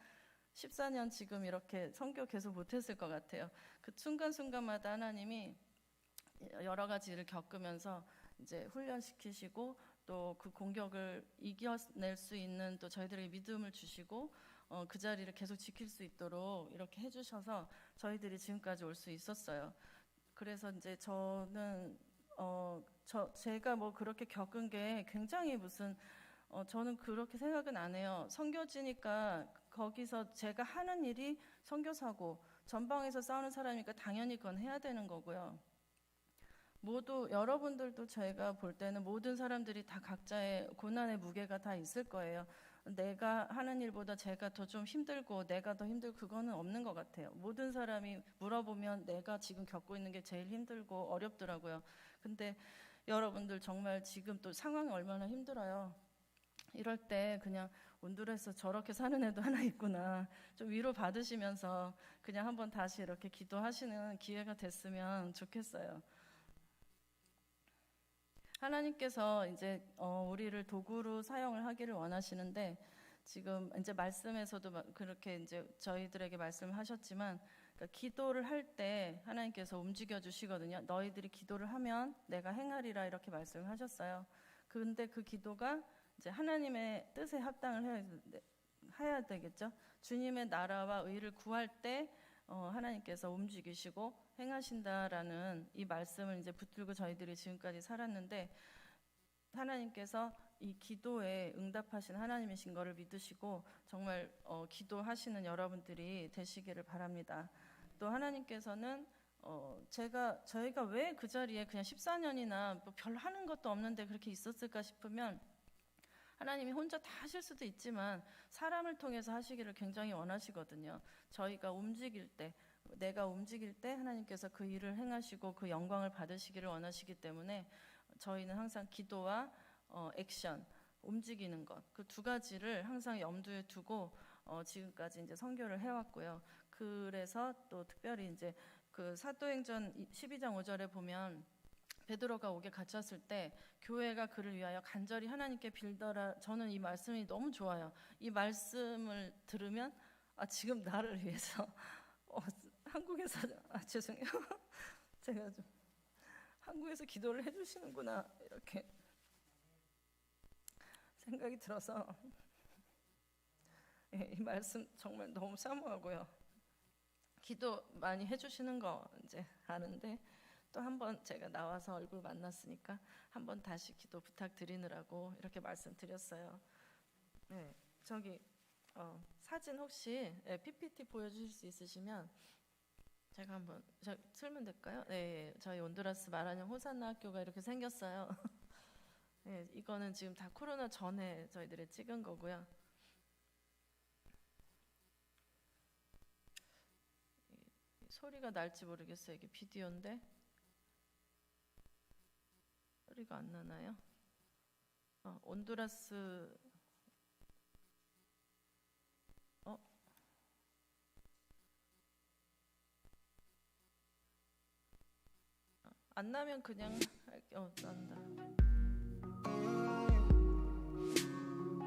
14년 지금 이렇게 선교 계속 못했을 것 같아요. 그 순간순간마다 하나님이 여러 가지 일을 겪으면서 이제 훈련시키시고, 또 그 공격을 이겨낼 수 있는 또 저희들에게 믿음을 주시고, 그 자리를 계속 지킬 수 있도록 이렇게 해주셔서 저희들이 지금까지 올 수 있었어요. 그래서 이제 저는 제가 뭐 그렇게 겪은 게 굉장히 무슨 저는 그렇게 생각은 안 해요. 선교지니까 거기서 제가 하는 일이 선교사고, 전방에서 싸우는 사람이니까 당연히 그건 해야 되는 거고요. 모두 여러분들도 제가 볼 때는 모든 사람들이 다 각자의 고난의 무게가 다 있을 거예요. 내가 하는 일보다 제가 더 좀 힘들고 내가 더 힘들고 그거는 없는 것 같아요. 모든 사람이 물어보면 내가 지금 겪고 있는 게 제일 힘들고 어렵더라고요. 근데 여러분들 정말 지금 또 상황이 얼마나 힘들어요. 이럴 때 그냥 온두라스에서 저렇게 사는 애도 하나 있구나, 좀 위로 받으시면서 그냥 한번 다시 이렇게 기도하시는 기회가 됐으면 좋겠어요. 하나님께서 이제 우리를 도구로 사용을 하기를 원하시는데, 지금 이제 말씀에서도 그렇게 이제 저희들에게 말씀을 하셨지만, 그러니까 기도를 할 때 하나님께서 움직여 주시거든요. 너희들이 기도를 하면 내가 행하리라, 이렇게 말씀을 하셨어요. 근데 그 기도가 이제 하나님의 뜻에 합당을 해야 되겠죠. 주님의 나라와 의를 구할 때 하나님께서 움직이시고 행하신다라는 이 말씀을 이제 붙들고 저희들이 지금까지 살았는데, 하나님께서 이 기도에 응답하신 하나님이신 것을 믿으시고 정말 기도하시는 여러분들이 되시기를 바랍니다. 또 하나님께서는 저희가 왜 그 자리에 그냥 14년이나 뭐 별 하는 것도 없는데 그렇게 있었을까 싶으면, 하나님이 혼자 다 하실 수도 있지만 사람을 통해서 하시기를 굉장히 원하시거든요. 저희가 움직일 때, 내가 움직일 때 하나님께서 그 일을 행하시고 그 영광을 받으시기를 원하시기 때문에 저희는 항상 기도와 액션, 움직이는 것, 그 두 가지를 항상 염두에 두고 지금까지 이제 선교를 해왔고요. 그래서 또 특별히 이제 그 사도행전 12장 5절에 보면 베드로가 옥에 갇혔을 때 교회가 그를 위하여 간절히 하나님께 빌더라. 저는 이 말씀이 너무 좋아요. 이 말씀을 들으면 지금 나를 위해서 한국에서 죄송해요. 제가 좀 한국에서 기도를 해주시는구나, 이렇게 생각이 들어서 이 말씀 정말 너무 사모하고요. 기도 많이 해주시는 거 이제 아는데, 또 한 번 제가 나와서 얼굴 만났으니까 한번 다시 기도 부탁드리느라고 이렇게 말씀드렸어요. 네, 저기 사진 혹시 PPT 보여주실 수 있으시면 제가 한번 틀면 될까요? 네, 저희 온두라스 마라뇽 호산나 학교가 이렇게 생겼어요. 네, 이거는 지금 다 코로나 전에 저희들이 찍은 거고요. 소리가 날지 모르겠어요. 이게 비디오인데 소리가 안 나나요? 온두라스 안 나면 그냥 할게요. 난다.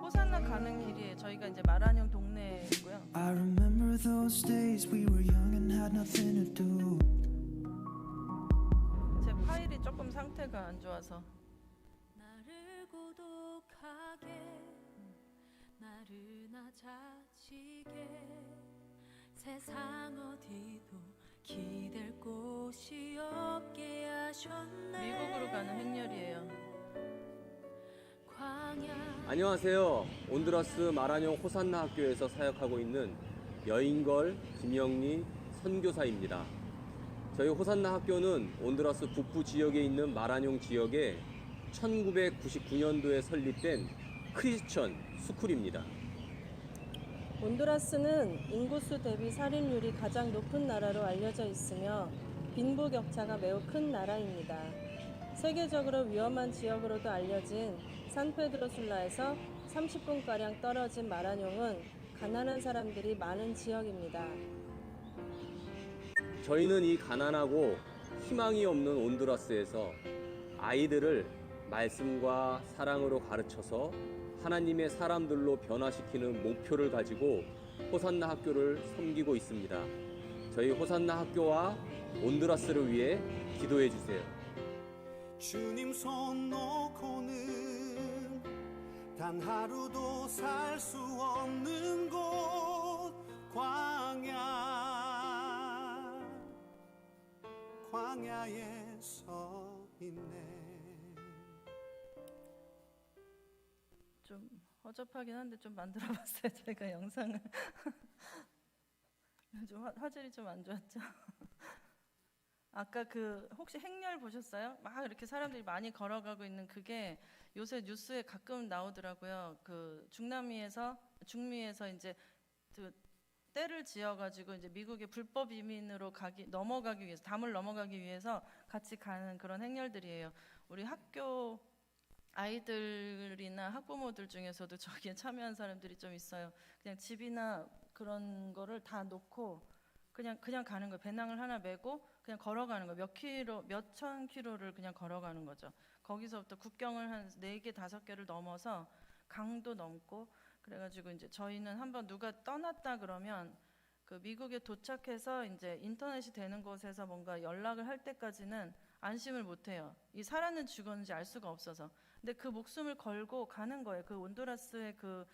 호산나 가는 길이에요. 저희가 이제 마라뇽 동네이고요. I remember those days we were young and had nothing to do. 제 파일이 조금 상태가 안 좋아서. 나를 고독하게 나를 낮아지게 세상 어디도 기댈 곳이 없게 하셨네. 미국으로 가는 행렬이에요. 광야 안녕하세요. 온두라스 마라뇽 호산나 학교에서 사역하고 있는 여인걸 김영리 선교사입니다. 저희 호산나 학교는 온두라스 북부 지역에 있는 마라뇽 지역에 1999년도에 설립된 크리스천 스쿨입니다. 온두라스는 인구수 대비 살인율이 가장 높은 나라로 알려져 있으며 빈부격차가 매우 큰 나라입니다. 세계적으로 위험한 지역으로도 알려진 산페드로술라에서 30분가량 떨어진 마라뇽은 가난한 사람들이 많은 지역입니다. 저희는 이 가난하고 희망이 없는 온두라스에서 아이들을 말씀과 사랑으로 가르쳐서 하나님의 사람들로 변화시키는 목표를 가지고 호산나 학교를 섬기고 있습니다. 저희 호산나 학교와 온두라스를 위해 기도해 주세요. 주님 손 놓고는 단 하루도 살 수 없는 곳 광야에 서 있네. 좀 허접하긴 한데 좀 만들어봤어요. 제가 영상을 좀 화질이 좀 안 좋았죠. 아까 그 혹시 행렬 보셨어요? 막 이렇게 사람들이 많이 걸어가고 있는 그게 요새 뉴스에 가끔 나오더라고요. 그 중미에서 이제 그 때를 지어가지고 이제 미국의 불법 이민으로 넘어가기 위해서, 담을 넘어가기 위해서 같이 가는 그런 행렬들이에요. 우리 학교 아이들이나 학부모들 중에서도 저기에 참여한 사람들이 좀 있어요. 그냥 집이나 그런 거를 다 놓고 그냥 가는 거예요. 배낭을 하나 메고 그냥 걸어가는 거예요. 몇천 킬로를 그냥 걸어가는 거죠. 거기서부터 국경을 한 4개, 5개를 넘어서 강도 넘고, 그래가지고 이제 저희는 한번 누가 떠났다 그러면 그 미국에 도착해서 이제 인터넷이 되는 곳에서 뭔가 연락을 할 때까지는 안심을 못 해요. 이 살았는지 죽었는지 알 수가 없어서. 근데 그 목숨을 걸고 가는 거예요. 그 온두라스의 그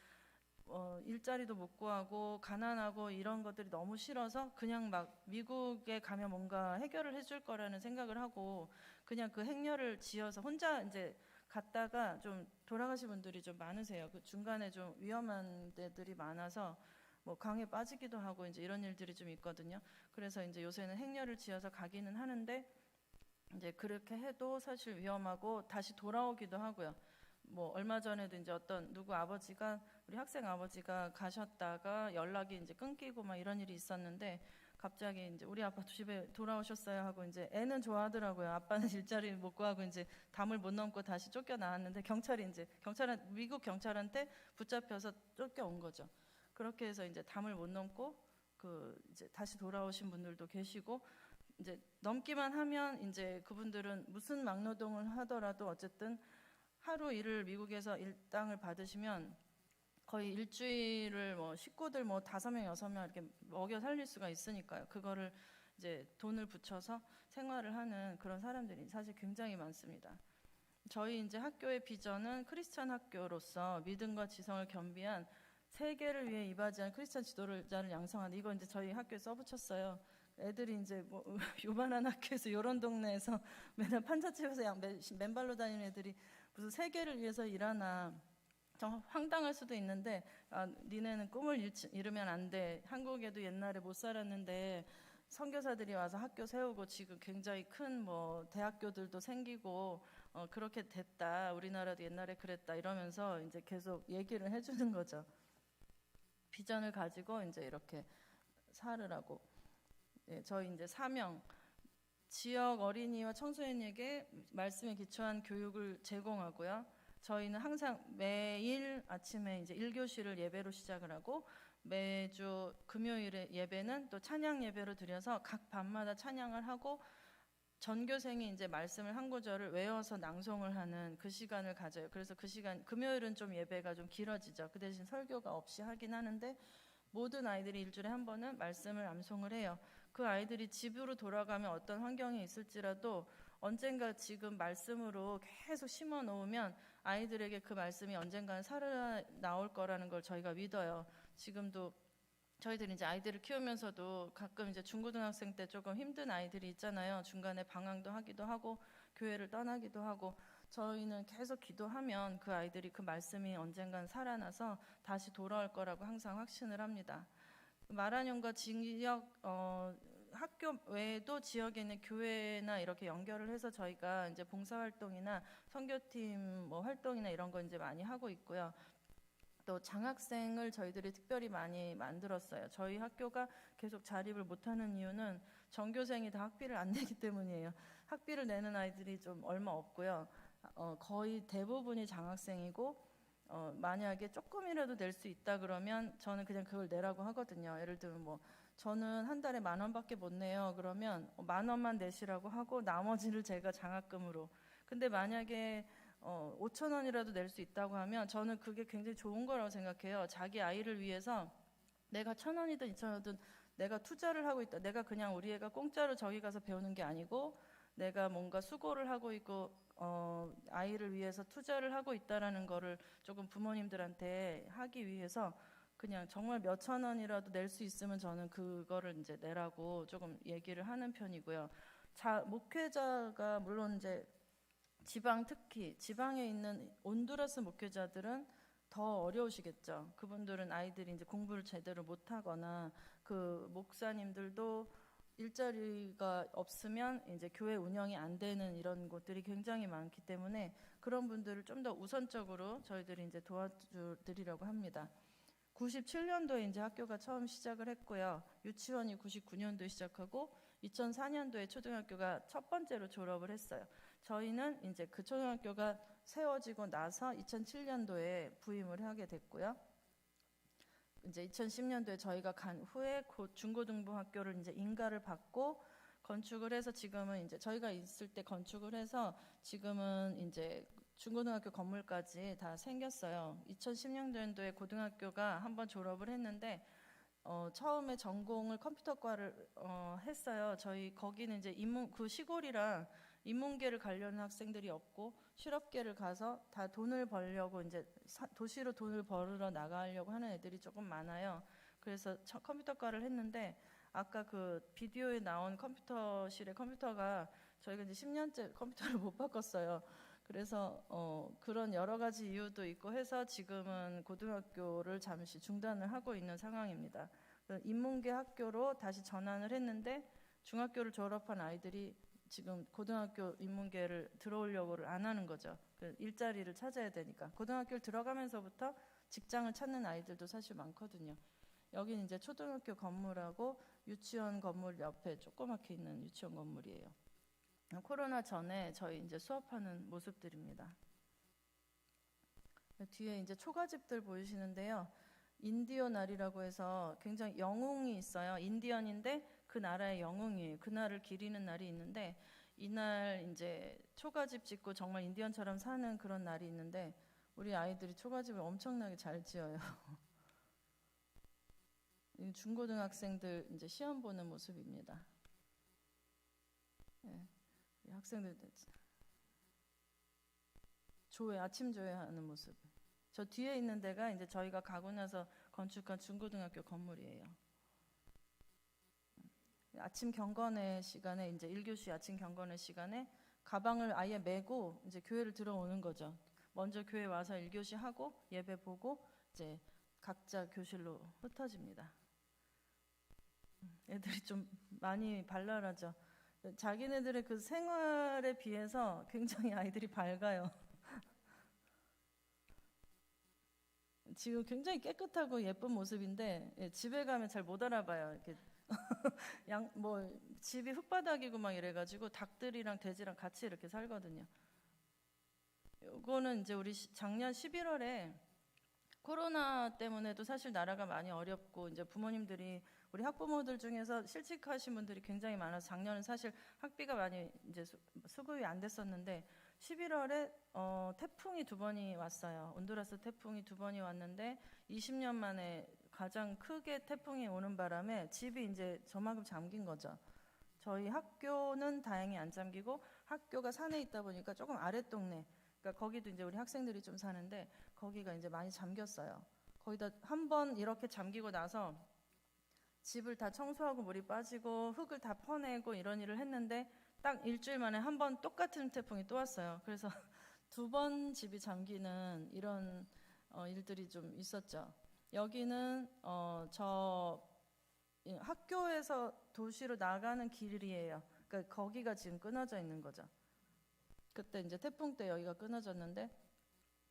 일자리도 못 구하고 가난하고 이런 것들이 너무 싫어서 그냥 막 미국에 가면 뭔가 해결을 해줄 거라는 생각을 하고 그냥 그 행렬을 지어서 혼자 이제 갔다가 좀 돌아가신 분들이 좀 많으세요. 그 중간에 좀 위험한 데들이 많아서 뭐 강에 빠지기도 하고 이제 이런 일들이 좀 있거든요. 그래서 이제 요새는 행렬을 지어서 가기는 하는데 이제 그렇게 해도 사실 위험하고 다시 돌아오기도 하고요. 뭐 얼마 전에도 이제 어떤 누구 아버지가, 우리 학생 아버지가 가셨다가 연락이 이제 끊기고 막 이런 일이 있었는데 갑자기 이제 우리 아빠 집에 돌아오셨어요 하고 이제 애는 좋아하더라고요. 아빠는 일자리를 못 구하고 이제 담을 못 넘고 다시 쫓겨나왔는데 미국 경찰한테 붙잡혀서 쫓겨온 거죠. 그렇게 해서 이제 담을 못 넘고 그 이제 다시 돌아오신 분들도 계시고, 이제 넘기만 하면 이제 그분들은 무슨 막노동을 하더라도 어쨌든 하루 일을 미국에서 일당을 받으시면 거의 일주일을 뭐 식구들 뭐 5명, 6명 이렇게 먹여 살릴 수가 있으니까요. 그거를 이제 돈을 붙여서 생활을 하는 그런 사람들이 사실 굉장히 많습니다. 저희 이제 학교의 비전은 크리스찬 학교로서 믿음과 지성을 겸비한 세계를 위해 이바지한 크리스찬 지도자를 양성하는, 이거 이제 저희 학교에 써붙였어요. 애들이 이제 뭐 요만한 학교에서 요런 동네에서 맨날 판잣집에서 맨발로 다니는 애들이 무슨 세계를 위해서 일하나. 좀 황당할 수도 있는데 니네는 꿈을 이루면 안 돼. 한국에도 옛날에 못 살았는데 선교사들이 와서 학교 세우고 지금 굉장히 큰 뭐 대학교들도 생기고 그렇게 됐다. 우리나라도 옛날에 그랬다. 이러면서 이제 계속 얘기를 해주는 거죠. 비전을 가지고 이제 이렇게 살으라고. 예, 저희 이제 사명, 지역 어린이와 청소년에게 말씀에 기초한 교육을 제공하고요. 저희는 항상 매일 아침에 이제 1교시를 예배로 시작을 하고 매주 금요일에 예배는 또 찬양 예배로 드려서 각 밤마다 찬양을 하고 전교생이 이제 말씀을 한 구절을 외워서 낭송을 하는 그 시간을 가져요. 그래서 그 시간, 금요일은 좀 예배가 좀 길어지죠. 그 대신 설교가 없이 하긴 하는데 모든 아이들이 일주일에 한 번은 말씀을 암송을 해요. 그 아이들이 집으로 돌아가면 어떤 환경이 있을지라도 언젠가 지금 말씀으로 계속 심어 놓으면 아이들에게 그 말씀이 언젠가는 살아나올 거라는 걸 저희가 믿어요. 지금도 저희들이 이제 아이들을 키우면서도 가끔 이제 중고등학생 때 조금 힘든 아이들이 있잖아요. 중간에 방황도 하기도 하고 교회를 떠나기도 하고, 저희는 계속 기도하면 그 아이들이 그 말씀이 언젠간 살아나서 다시 돌아올 거라고 항상 확신을 합니다. 마라뇽과 지역 학교 외에도 지역에 있는 교회나 이렇게 연결을 해서 저희가 이제 봉사활동이나 선교팀 뭐 활동이나 이런 거 이제 많이 하고 있고요. 또 장학생을 저희들이 특별히 많이 만들었어요. 저희 학교가 계속 자립을 못하는 이유는 전교생이 다 학비를 안 내기 때문이에요. 학비를 내는 아이들이 좀 얼마 없고요. 거의 대부분이 장학생이고 만약에 조금이라도 낼 수 있다 그러면 저는 그냥 그걸 내라고 하거든요. 예를 들면 뭐 저는 한 달에 10,000원밖에 못 내요. 그러면 10,000원만 내시라고 하고 나머지를 제가 장학금으로. 근데 만약에 5,000원이라도 낼 수 있다고 하면 저는 그게 굉장히 좋은 거라고 생각해요. 자기 아이를 위해서 내가 1,000원이든 2,000원이든 내가 투자를 하고 있다. 내가 그냥 우리 애가 공짜로 저기 가서 배우는 게 아니고 내가 뭔가 수고를 하고 있고 아이를 위해서 투자를 하고 있다라는 거를 조금 부모님들한테 하기 위해서 그냥 정말 몇천 원이라도 낼 수 있으면 저는 그거를 이제 내라고 조금 얘기를 하는 편이고요. 목회자가 물론 이제 특히 지방에 있는 온두라스 목회자들은 더 어려우시겠죠. 그분들은 아이들이 이제 공부를 제대로 못하거나 그 목사님들도 일자리가 없으면 이제 교회 운영이 안 되는 이런 곳들이 굉장히 많기 때문에 그런 분들을 좀 더 우선적으로 저희들이 이제 도와드리려고 합니다. 97년도에 이제 학교가 처음 시작을 했고요. 유치원이 99년도에 시작하고 2004년도에 초등학교가 첫 번째로 졸업을 했어요. 저희는 이제 그 초등학교가 세워지고 나서 2007년도에 부임을 하게 됐고요. 이제 2010년도에 저희가 간 후에 중고등부학교를 이제 인가를 받고 건축을 해서 지금은 이제 저희가 있을 때 건축을 해서 지금은 이제 중고등학교 건물까지 다 생겼어요. 2010년도에 고등학교가 한번 졸업을 했는데 처음에 전공을 컴퓨터과를 했어요. 저희 거기는 이제 그 시골이랑 인문계를 가려는 학생들이 없고 실업계를 가서 다 돈을 벌려고 이제 도시로 돈을 벌으러 나가려고 하는 애들이 조금 많아요. 그래서 컴퓨터과를 했는데 아까 그 비디오에 나온 컴퓨터실의 컴퓨터가 저희가 이제 10년째 컴퓨터를 못 바꿨어요. 그래서 그런 여러 가지 이유도 있고 해서 지금은 고등학교를 잠시 중단을 하고 있는 상황입니다. 인문계 학교로 다시 전환을 했는데 중학교를 졸업한 아이들이 지금 고등학교 인문계를 들어오려고를 안 하는 거죠. 일자리를 찾아야 되니까. 고등학교를 들어가면서부터 직장을 찾는 아이들도 사실 많거든요. 여기는 이제 초등학교 건물하고 유치원 건물 옆에 조그맣게 있는 유치원 건물이에요. 코로나 전에 저희 이제 수업하는 모습들입니다. 뒤에 이제 초가집들 보이시는데요. 인디오 날이라고 해서 굉장히 영웅이 있어요. 인디언인데 그 나라의 영웅이에요. 그 날을 기리는 날이 있는데 이날 이제 초가집 짓고 정말 인디언처럼 사는 그런 날이 있는데 우리 아이들이 초가집을 엄청나게 잘 지어요. 중고등학생들 이제 시험 보는 모습입니다. 네. 학생들 아침 조회하는 모습. 저 뒤에 있는 데가 이제 저희가 가고 나서 건축한 중고등학교 건물이에요. 아침 경건회 시간에 이제 1교시 아침 경건회 시간에 가방을 아예 메고 이제 교회를 들어오는 거죠. 먼저 교회 와서 1교시 하고 예배 보고 이제 각자 교실로 흩어집니다. 애들이 좀 많이 발랄하죠. 자기네들의 그 생활에 비해서 굉장히 아이들이 밝아요. 지금 굉장히 깨끗하고 예쁜 모습인데 집에 가면 잘 못 알아봐요. 이렇게 집이 흙바닥이고 막 이래가지고 닭들이랑 돼지랑 같이 이렇게 살거든요. 이거는 이제 우리 작년 11월에 코로나 때문에도 사실 나라가 많이 어렵고 이제 부모님들이 우리 학부모들 중에서 실직하신 분들이 굉장히 많아서 작년은 사실 학비가 많이 이제 수급이 안 됐었는데 11월에 태풍이 2번이 왔어요. 온두라스 태풍이 2번이 왔는데 20년 만에 가장 크게 태풍이 오는 바람에 집이 이제 저만큼 잠긴 거죠. 저희 학교는 다행히 안 잠기고 학교가 산에 있다 보니까 조금 아랫동네, 그러니까 거기도 이제 우리 학생들이 좀 사는데 거기가 이제 많이 잠겼어요. 거기다 한 번 이렇게 잠기고 나서 집을 다 청소하고 물이 빠지고 흙을 다 퍼내고 이런 일을 했는데 딱 일주일 만에 한 번 똑같은 태풍이 또 왔어요. 그래서 2번 집이 잠기는 이런 일들이 좀 있었죠. 여기는 저 학교에서 도시로 나가는 길이에요. 그러니까 거기가 지금 끊어져 있는 거죠. 그때 이제 태풍 때 여기가 끊어졌는데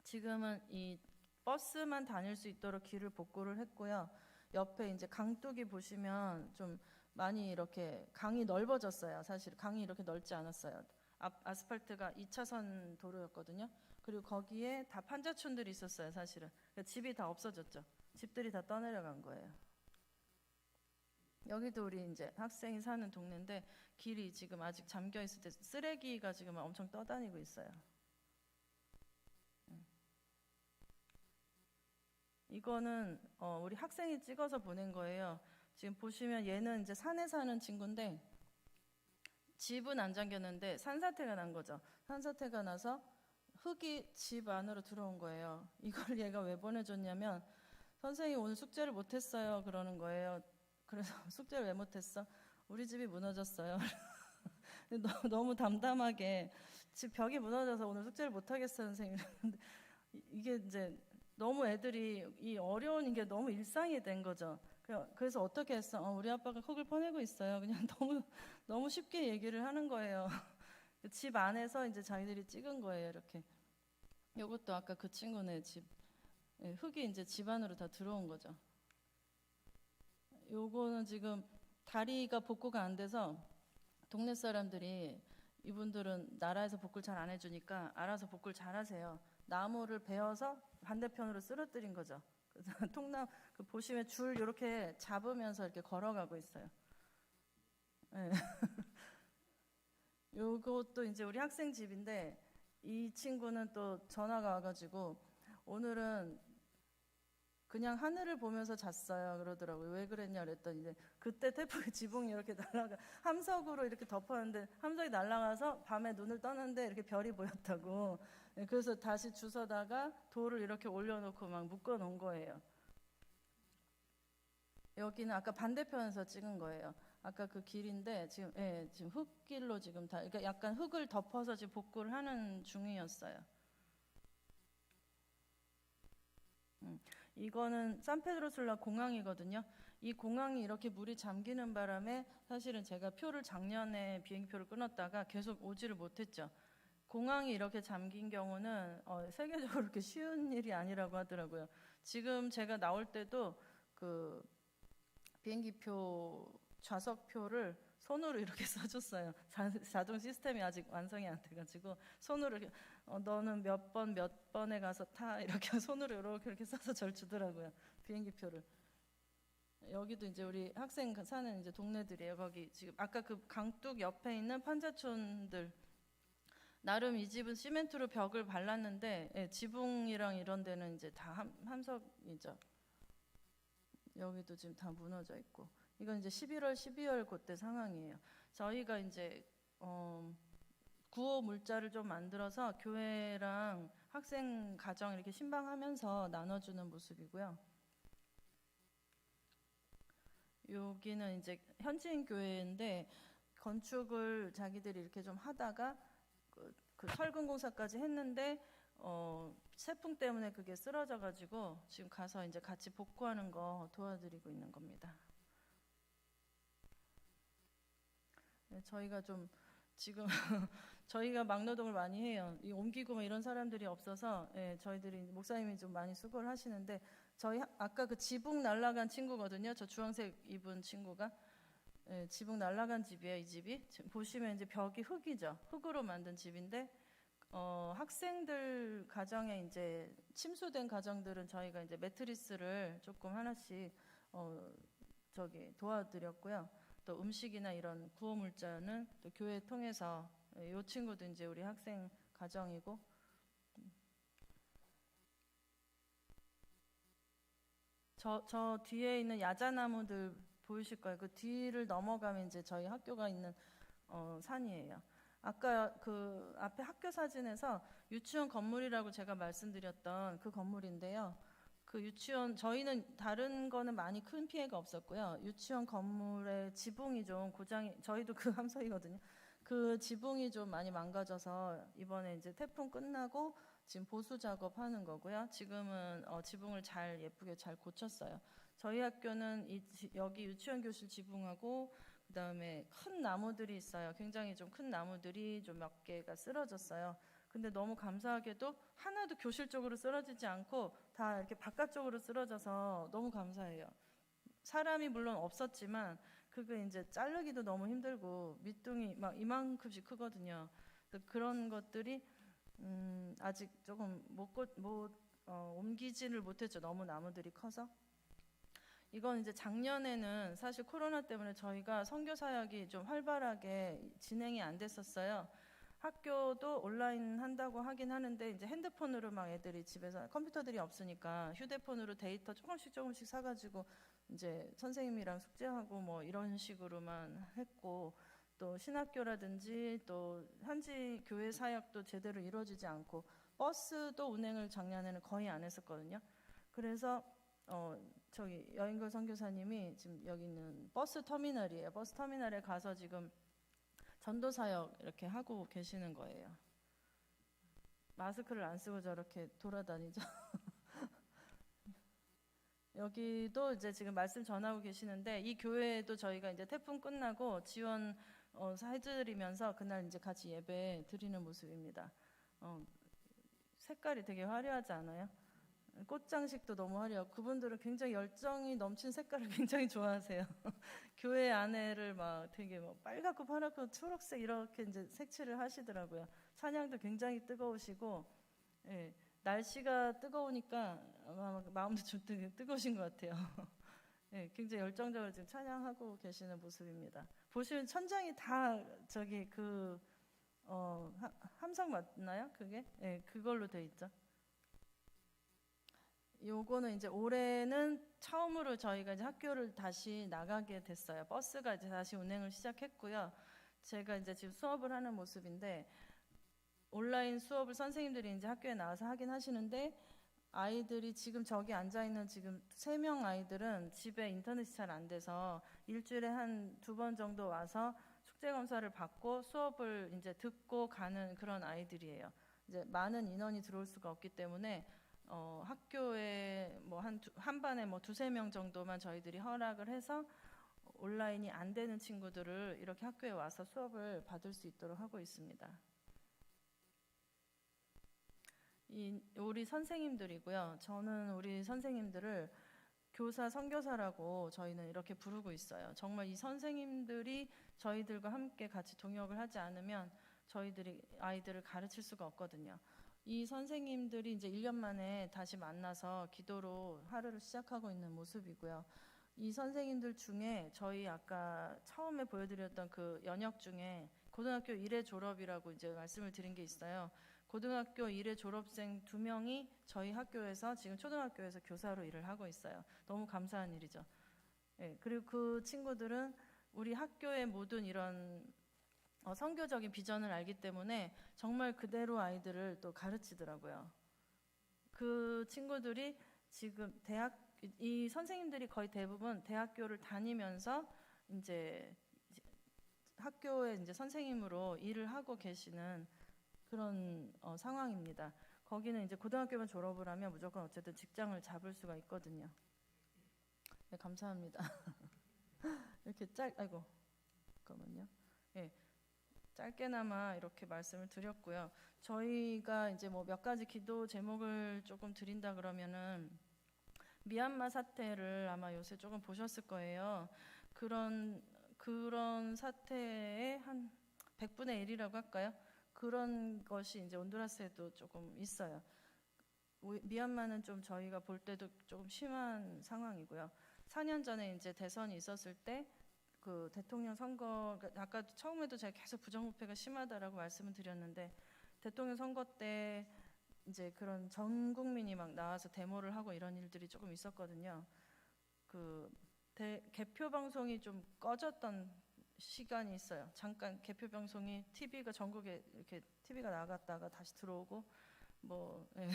지금은 이 버스만 다닐 수 있도록 길을 복구를 했고요. 옆에 이제 강둑이 보시면 좀 많이 이렇게 강이 넓어졌어요. 사실 강이 이렇게 넓지 않았어요. 아스팔트가 2차선 도로였거든요. 그리고 거기에 다 판자촌들이 있었어요, 사실은. 그러니까 집이 다 없어졌죠. 집들이 다 떠내려간 거예요. 여기도 우리 이제 학생이 사는 동네인데 길이 지금 아직 잠겨 있을 때 쓰레기가 지금 엄청 떠다니고 있어요. 이거는 우리 학생이 찍어서 보낸 거예요. 지금 보시면 얘는 이제 산에 사는 친구인데 집은 안 잠겼는데 산사태가 난 거죠. 산사태가 나서 흙이 집 안으로 들어온 거예요. 이걸 얘가 왜 보내줬냐면 선생님 오늘 숙제를 못했어요 그러는 거예요. 그래서 숙제를 왜 못했어? 우리 집이 무너졌어요. 너무 담담하게 집 벽이 무너져서 오늘 숙제를 못하겠어요 선생님. 이게 이제 너무 애들이 이 어려운 게 너무 일상이 된 거죠. 그래서 어떻게 했어? 우리 아빠가 흙을 퍼내고 있어요. 그냥 너무 쉽게 얘기를 하는 거예요. 집 안에서 이제 자기들이 찍은 거예요. 이렇게. 이것도 아까 그 친구네 집 흙이 이제 집 안으로 다 들어온 거죠. 요거는 지금 다리가 복구가 안 돼서 동네 사람들이 이분들은 나라에서 복구를 잘 안 해주니까 알아서 복구를 잘 하세요. 나무를 베어서 반대편으로 쓰러뜨린 거죠. 그래서 통나무 보시면 줄 이렇게 잡으면서 이렇게 걸어가고 있어요. 네. 요것도 이제 우리 학생 집인데 이 친구는 또 전화가 와가지고 오늘은 그냥 하늘을 보면서 잤어요 그러더라고요. 왜 그랬냐 그랬더니 이제 그때 태풍 지붕이 이렇게 날아가 함석으로 이렇게 덮었는데 함석이 날아가서 밤에 눈을 떴는데 이렇게 별이 보였다고. 그래서 다시 주워다가 돌을 이렇게 올려놓고 막 묶어 놓은 거예요. 여기는 아까 반대편에서 찍은 거예요. 아까 그 길인데 지금 흙길로 지금 다 그러니까 약간 흙을 덮어서 지금 복구를 하는 중이었어요. 이거는 산페드로술라 공항이거든요. 이 공항이 이렇게 물이 잠기는 바람에 사실은 제가 표를 작년에 비행기표를 끊었다가 계속 오지를 못했죠. 공항이 이렇게 잠긴 경우는 세계적으로 그렇게 쉬운 일이 아니라고 하더라고요. 지금 제가 나올 때도 그 비행기표 좌석표를 손으로 이렇게 써줬어요. 자동 시스템이 아직 완성이 안 돼가지고 손으로 이렇게 너는 몇 번에 가서 타 이렇게 손으로 이렇게 써서 절 주더라고요. 비행기표를. 여기도 이제 우리 학생 사는 이제 동네들이에요. 거기 지금 아까 그 강둑 옆에 있는 판자촌들. 나름 이 집은 시멘트로 벽을 발랐는데 지붕이랑 이런 데는 이제 다 함석이죠. 여기도 지금 다 무너져 있고. 이건 이제 11월, 12월 그때 상황이에요. 저희가 이제 구호 물자를 좀 만들어서 교회랑 학생 가정 이렇게 신방하면서 나눠주는 모습이고요. 여기는 이제 현지인 교회인데 건축을 자기들이 이렇게 좀 하다가 그 철근 공사까지 했는데 태풍 때문에 그게 쓰러져가지고 지금 가서 이제 같이 복구하는 거 도와드리고 있는 겁니다. 네, 저희가 좀 지금 저희가 막노동을 많이 해요. 이 옮기고 뭐 이런 사람들이 없어서 저희들이 목사님이 좀 많이 수고를 하시는데 저희 아까 그 지붕 날아간 친구거든요. 저 주황색 입은 친구가 지붕 날아간 집이에요. 이 집이 지금 보시면 이제 벽이 흙이죠. 흙으로 만든 집인데 학생들 가정에 이제 침수된 가정들은 저희가 이제 매트리스를 조금 하나씩 도와드렸고요. 또 음식이나 이런 구호 물자는 또 교회 통해서 이 친구도 이제 우리 학생 가정이고 저 뒤에 있는 야자나무들 보이실 거예요. 그 뒤를 넘어가면 이제 저희 학교가 있는 산이에요. 아까 그 앞에 학교 사진에서 유치원 건물이라고 제가 말씀드렸던 그 건물인데요. 그 유치원 저희는 다른 거는 많이 큰 피해가 없었고요. 유치원 건물의 지붕이 좀 고장이 저희도 그 함석이거든요. 그 지붕이 좀 많이 망가져서 이번에 이제 태풍 끝나고 지금 보수 작업하는 거고요. 지금은 지붕을 예쁘게 잘 고쳤어요. 저희 학교는 여기 유치원 교실 지붕하고 그다음에 큰 나무들이 있어요. 굉장히 좀 큰 나무들이 좀 몇 개가 쓰러졌어요. 근데 너무 감사하게도 하나도 교실 쪽으로 쓰러지지 않고 다 이렇게 바깥쪽으로 쓰러져서 너무 감사해요. 사람이 물론 없었지만 그거 이제 자르기도 너무 힘들고 밑둥이 막 이만큼씩 크거든요. 또 그런 것들이 아직 조금 옮기지를 못했죠. 너무 나무들이 커서. 이건 이제 작년에는 사실 코로나 때문에 저희가 선교 사역이 좀 활발하게 진행이 안 됐었어요. 학교도 온라인 한다고 하긴 하는데 이제 핸드폰으로 막 애들이 집에서 컴퓨터들이 없으니까 휴대폰으로 데이터 조금씩 사가지고 이제 선생님이랑 숙제하고 뭐 이런 식으로만 했고, 또 신학교라든지 또 현지 교회 사역도 제대로 이루어지지 않고 버스도 운행을 작년에는 거의 안 했었거든요. 그래서 저기 여인걸 선교사님이 지금 여기 있는 버스 터미널이에요. 버스 터미널에 가서 지금 전도 사역 이렇게 하고 계시는 거예요. 마스크를 안 쓰고 저렇게 돌아다니죠. 여기도 이제 지금 말씀 전하고 계시는데, 이 교회도 저희가 이제 태풍 끝나고 지원 해드리면서 그날 이제 같이 예배 드리는 모습입니다. 색깔이 되게 화려하지 않아요? 꽃장식도 너무 화려하고, 그분들은 굉장히 열정이 넘친 색깔을 굉장히 좋아하세요. 교회 안에를 막 되게 뭐 빨갛고 파랗고 초록색 이렇게 이제 색칠을 하시더라고요. 찬양도 굉장히 뜨거우시고, 예, 날씨가 뜨거우니까 아마 마음도 좀 뜨거우신 것 같아요. 예, 굉장히 열정적으로 지금 찬양하고 계시는 모습입니다. 보시면 천장이 다 저기 함성 맞나요? 그게? 예, 그걸로 돼 있죠. 요거는 이제 올해는 처음으로 저희가 이제 학교를 다시 나가게 됐어요. 버스가 이제 다시 운행을 시작했고요. 제가 이제 지금 수업을 하는 모습인데, 온라인 수업을 선생님들이 이제 학교에 나와서 하긴 하시는데, 아이들이 지금 저기 앉아 있는 지금 3명 아이들은 집에 인터넷이 잘 안 돼서 일주일에 한 2번 정도 와서 숙제 검사를 받고 수업을 이제 듣고 가는 그런 아이들이에요. 이제 많은 인원이 들어올 수가 없기 때문에 학교에 뭐 한 반에 뭐 2-3명 정도만 저희들이 허락을 해서 온라인이 안 되는 친구들을 이렇게 학교에 와서 수업을 받을 수 있도록 하고 있습니다. 우리 선생님들이고요. 저는 우리 선생님들을 교사, 선교사라고 저희는 이렇게 부르고 있어요. 정말 이 선생님들이 저희들과 함께 같이 동역을 하지 않으면 저희들이 아이들을 가르칠 수가 없거든요. 이 선생님들이 이제 1년 만에 다시 만나서 기도로 하루를 시작하고 있는 모습이고요. 이 선생님들 중에 저희 아까 처음에 보여드렸던 그 연역 중에 고등학교 1회 졸업이라고 이제 말씀을 드린 게 있어요. 고등학교 1회 졸업생 2명이 저희 학교에서 지금 초등학교에서 교사로 일을 하고 있어요. 너무 감사한 일이죠. 예, 그리고 그 친구들은 우리 학교의 모든 이런 선교적인 비전을 알기 때문에 정말 그대로 아이들을 또 가르치더라고요. 그 친구들이 지금 이 선생님들이 거의 대부분 대학교를 다니면서 이제 학교에 이제 선생님으로 일을 하고 계시는 그런 상황입니다. 거기는 이제 고등학교만 졸업을 하면 무조건 어쨌든 직장을 잡을 수가 있거든요. 네, 감사합니다. 이렇게 아이고, 잠깐만요. 예, 짧게나마 이렇게 말씀을 드렸고요. 저희가 이제 뭐 몇 가지 기도 제목을 조금 드린다 그러면은 미얀마 사태를 아마 요새 조금 보셨을 거예요. 그런 사태의 한 100분의 1이라고 할까요? 그런 것이 이제 온두라스에도 조금 있어요. 미얀마는 좀 저희가 볼 때도 조금 심한 상황이고요. 4년 전에 이제 대선이 있었을 때 그 대통령 선거, 아까 처음에도 제가 계속 부정부패가 심하다라고 말씀을 드렸는데, 대통령 선거 때 이제 그런 전 국민이 막 나와서 데모를 하고 이런 일들이 조금 있었거든요. 그 개표 방송이 좀 꺼졌던 시간이 있어요. 잠깐 개표 방송이 TV가 전국에 이렇게 TV가 나갔다가 다시 들어오고 뭐 예.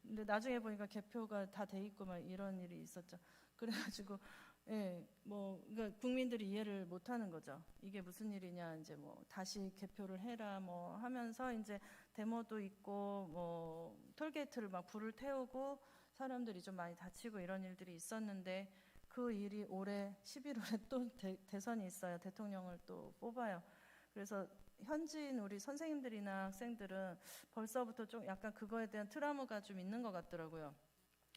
근데 나중에 보니까 개표가 다 돼 있고 막 이런 일이 있었죠. 그래가지고 예, 뭐 그러니까 국민들이 이해를 못하는 거죠. 이게 무슨 일이냐, 이제 뭐 다시 개표를 해라 뭐 하면서 이제 데모도 있고 뭐 톨게이트를 막 불을 태우고 사람들이 좀 많이 다치고 이런 일들이 있었는데, 그 일이 올해 11월에 또 대선이 있어요. 대통령을 또 뽑아요. 그래서 현지인 우리 선생님들이나 학생들은 벌써부터 좀 약간 그거에 대한 트라우마가 좀 있는 것 같더라고요.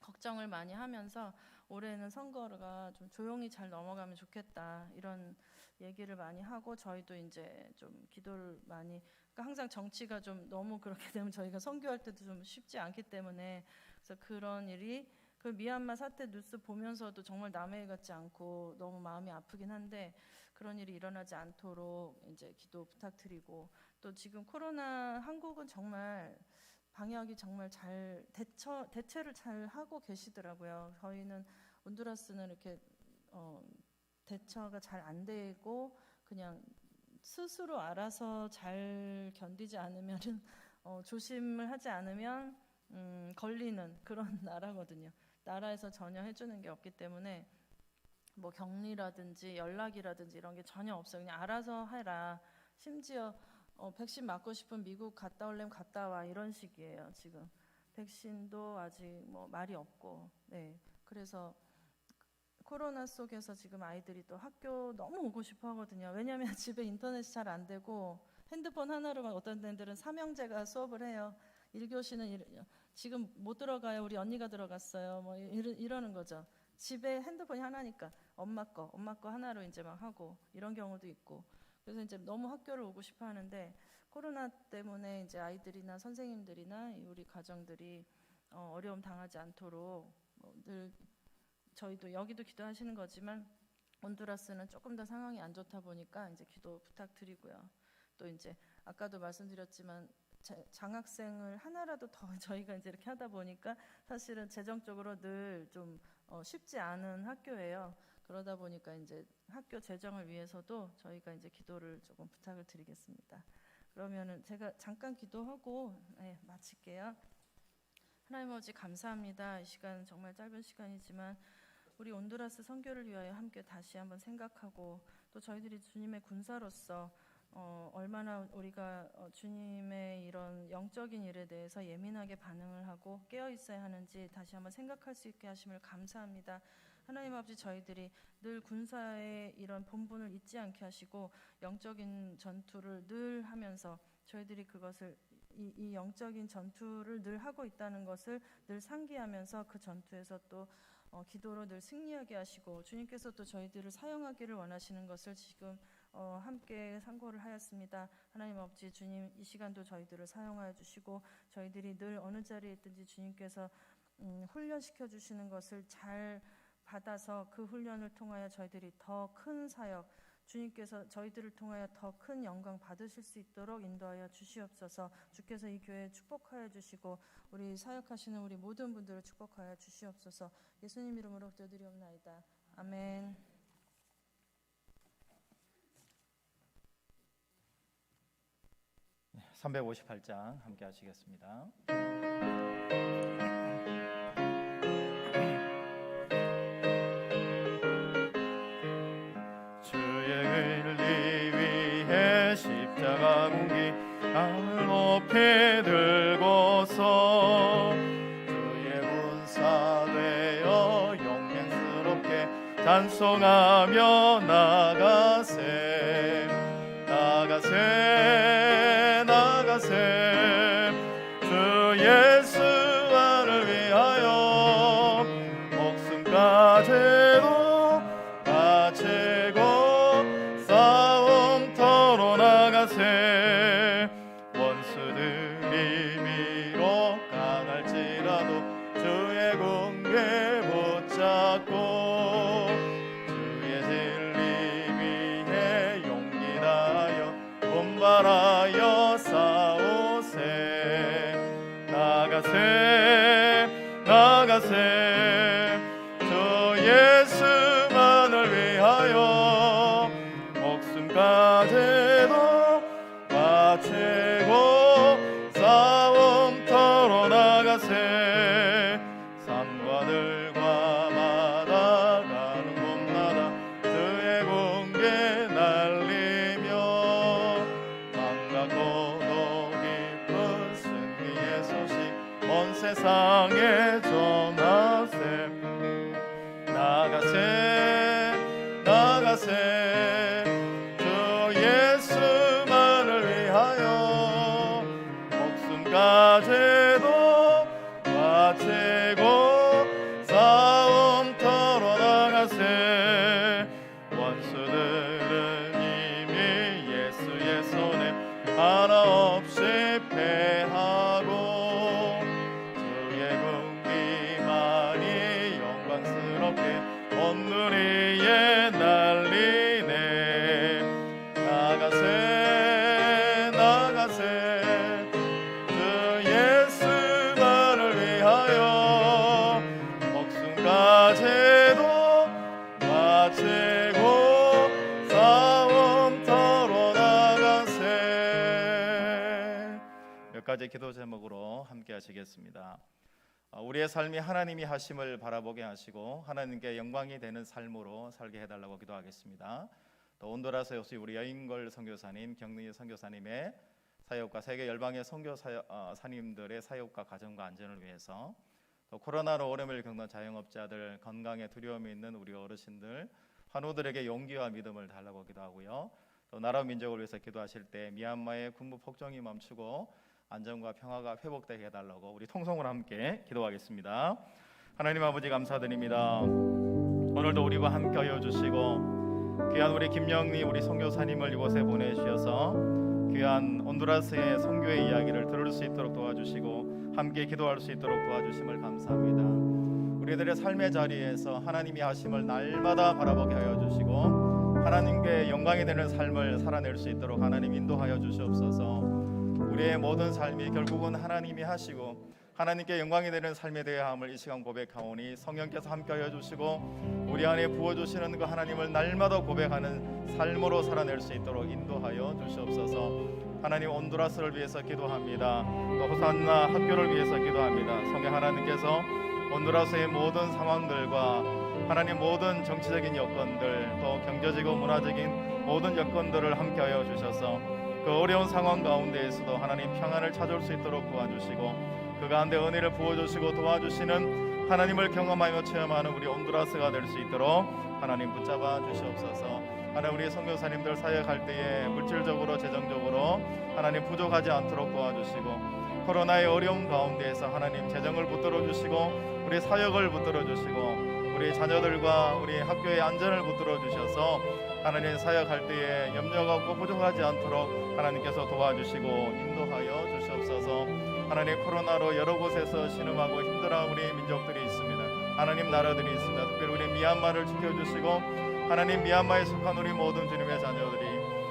걱정을 많이 하면서 올해는 선거가 좀 조용히 잘 넘어가면 좋겠다 이런 얘기를 많이 하고, 저희도 이제 좀 기도를 많이 그러니까 항상 정치가 좀 너무 그렇게 되면 저희가 선교할 때도 좀 쉽지 않기 때문에, 그래서 그런 일이 그 미얀마 사태 뉴스 보면서도 정말 남의 일 같지 않고 너무 마음이 아프긴 한데, 그런 일이 일어나지 않도록 이제 기도 부탁드리고, 또 지금 코로나 한국은 정말 방역이 정말 잘 대체를 잘 하고 계시더라고요. 저희는 온두라스는 이렇게 대처가 잘 안 되고 그냥 스스로 알아서 잘 견디지 않으면은 조심을 하지 않으면 걸리는 그런 나라거든요. 나라에서 전혀 해주는 게 없기 때문에 뭐 격리라든지 연락이라든지 이런 게 전혀 없어요. 그냥 알아서 해라. 심지어 백신 맞고 싶은 미국 갔다 올래면 갔다 와, 이런 식이에요. 지금 백신도 아직 뭐 말이 없고. 네, 그래서 코로나 속에서 지금 아이들이 또 학교 너무 오고 싶어 하거든요. 왜냐하면 집에 인터넷이 잘 안 되고 핸드폰 하나로만 어떤 애들은 삼형제가 수업을 해요. 1교시는 지금 못 들어가요. 우리 언니가 들어갔어요. 뭐 이러는 거죠. 집에 핸드폰이 하나니까 엄마 거 하나로 이제 막 하고, 이런 경우도 있고. 그래서 이제 너무 학교를 오고 싶어 하는데, 코로나 때문에 이제 아이들이나 선생님들이나 우리 가정들이 어려움 당하지 않도록 늘 저희도 여기도 기도하시는 거지만 온두라스는 조금 더 상황이 안 좋다 보니까 이제 기도 부탁드리고요. 또 이제 아까도 말씀드렸지만 장학생을 하나라도 더 저희가 이제 이렇게 하다 보니까 사실은 재정적으로 늘 좀 쉽지 않은 학교예요. 그러다 보니까 이제 학교 재정을 위해서도 저희가 이제 기도를 조금 부탁을 드리겠습니다. 그러면은 제가 잠깐 기도하고 마칠게요. 하나님 아버지 감사합니다. 이 시간 정말 짧은 시간이지만 우리 온두라스 선교를 위하여 함께 다시 한번 생각하고, 또 저희들이 주님의 군사로서 얼마나 우리가 주님의 이런 영적인 일에 대해서 예민하게 반응을 하고 깨어 있어야 하는지 다시 한번 생각할 수 있게 하심을 감사합니다. 하나님 아버지, 저희들이 늘 군사의 이런 본분을 잊지 않게 하시고 영적인 전투를 늘 하면서 저희들이 그것을 이 영적인 전투를 늘 하고 있다는 것을 늘 상기하면서 그 전투에서 또 기도로 늘 승리하게 하시고, 주님께서 또 저희들을 사용하기를 원하시는 것을 지금 함께 상고를 하였습니다. 하나님 아버지, 주님 이 시간도 저희들을 사용하여 주시고, 저희들이 늘 어느 자리에 있든지 주님께서 훈련시켜 주시는 것을 잘 받아서 그 훈련을 통하여 저희들이 더 큰 사역, 주님께서 저희들을 통하여 더 큰 영광 받으실 수 있도록 인도하여 주시옵소서. 주께서 이 교회 축복하여 주시고 우리 사역하시는 우리 모든 분들을 축복하여 주시옵소서. 예수님 이름으로 기도드리옵나이다. 아멘. 네, 358장 함께 하시겠습니다. 십자가 공기 하늘 높이 들고서 주의 군사 되어 영맹스럽게 찬송하며 나가세 나가세 나가세 주 예수만을 위하여 목숨까지도 바치고 싸움터로 나가세 원수들이 위로 강할지라도 주의 공개 붙잡고 주의 진리 위해 용기 다하여 분발하여 싸우세 나가세 나가세 주 예수만을 위하여 목숨까지도 바치고 싸움터로 나가세 산과 들과 마다 가는 곳마다 주의 공개 날리며 반갑고도 깊은 승리의 소식 온 세상에 전하세 나가세 나가세 주 예수만을 위하여 목숨까지도 바치고 싸움터로 나가세 원수들은 이미 예수의 손에 하나 없이 패하고 주의 군기만이 영광스럽게 온 누리에 날리네. 나가세 나가세 주 예수만을 위하여 목숨까지도 바치고 싸움터로 나가세. 여기까지 기도 제목으로 함께 하시겠습니다. 우리의 삶이 하나님이 하심을 바라보게 하시고 하나님께 영광이 되는 삶으로 살게 해달라고 기도하겠습니다. 또 온두라스 역시 우리 여인걸 선교사님, 경리 선교사님의 사역과 세계 열방의 선교사님들의 사역과 가정과 안전을 위해서, 또 코로나로 어려움을 겪는 자영업자들, 건강에 두려움이 있는 우리 어르신들, 환우들에게 용기와 믿음을 달라고 기도하고요. 또 나라 민족을 위해서 기도하실 때 미얀마의 군부 폭정이 멈추고 안전과 평화가 회복되게 해달라고 우리 통성으로 함께 기도하겠습니다. 하나님 아버지 감사드립니다. 오늘도 우리와 함께 하여 주시고 귀한 우리 김영리 우리 선교사님을 이곳에 보내주셔서 귀한 온두라스의 선교의 이야기를 들을 수 있도록 도와주시고 함께 기도할 수 있도록 도와주심을 감사합니다. 우리들의 삶의 자리에서 하나님이 하심을 날마다 바라보게 하여 주시고 하나님께 영광이 되는 삶을 살아낼 수 있도록 하나님 인도하여 주시옵소서. 우리의 모든 삶이 결국은 하나님이 하시고 하나님께 영광이 되는 삶에 대함을 이 시간 고백하오니 성령께서 함께하여 주시고 우리 안에 부어주시는 그 하나님을 날마다 고백하는 삶으로 살아낼 수 있도록 인도하여 주시옵소서. 하나님 온두라스를 위해서 기도합니다. 또 호산나 학교를 위해서 기도합니다. 성령 하나님께서 온두라스의 모든 상황들과 하나님 모든 정치적인 여건들 또 경제적이고 문화적인 모든 여건들을 함께하여 주셔서 그 어려운 상황 가운데에서도 하나님 평안을 찾을 수 있도록 도와주시고 그 가운데 은혜를 부어주시고 도와주시는 하나님을 경험하며 체험하는 우리 온두라스가 될 수 있도록 하나님 붙잡아 주시옵소서. 하나님 우리 선교사님들 사역할 때에 물질적으로 재정적으로 하나님 부족하지 않도록 도와주시고 코로나의 어려움 가운데에서 하나님 재정을 붙들어 주시고 우리 사역을 붙들어 주시고 우리 자녀들과 우리 학교의 안전을 붙들어 주셔서 하나님 사역할 때에 염려가 없고 부족하지 않도록 하나님께서 도와주시고 인도하여 주시옵소서. 하나님 코로나로 여러 곳에서 신음하고 힘들어하는 우리 민족들이 있습니다. 하나님 나라들이 있습니다. 특별히 우리 미얀마를 지켜주시고 하나님 미얀마에 속한 우리 모든 주님의 자녀들이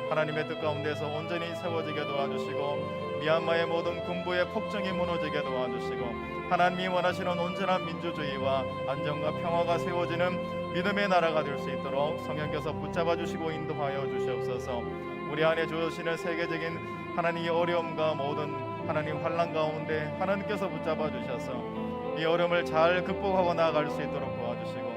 하나님의 뜻 가운데서 온전히 세워지게 도와주시고 미얀마의 모든 군부의 폭정이 무너지게 도와주시고 하나님이 원하시는 온전한 민주주의와 안정과 평화가 세워지는 믿음의 나라가 될 수 있도록 성령께서 붙잡아 주시고 인도하여 주시옵소서. 우리 안에 주시는 세계적인 하나님의 어려움과 모든 하나님 환난 가운데 하나님께서 붙잡아 주셔서 이 어려움을 잘 극복하고 나아갈 수 있도록 도와주시고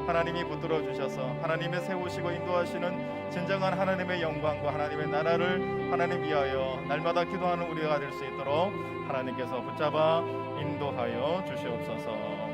하나님이 붙들어 주셔서 하나님의 세우시고 인도하시는 진정한 하나님의 영광과 하나님의 나라를 하나님 위하여 날마다 기도하는 우리가 될 수 있도록 하나님께서 붙잡아 인도하여 주시옵소서.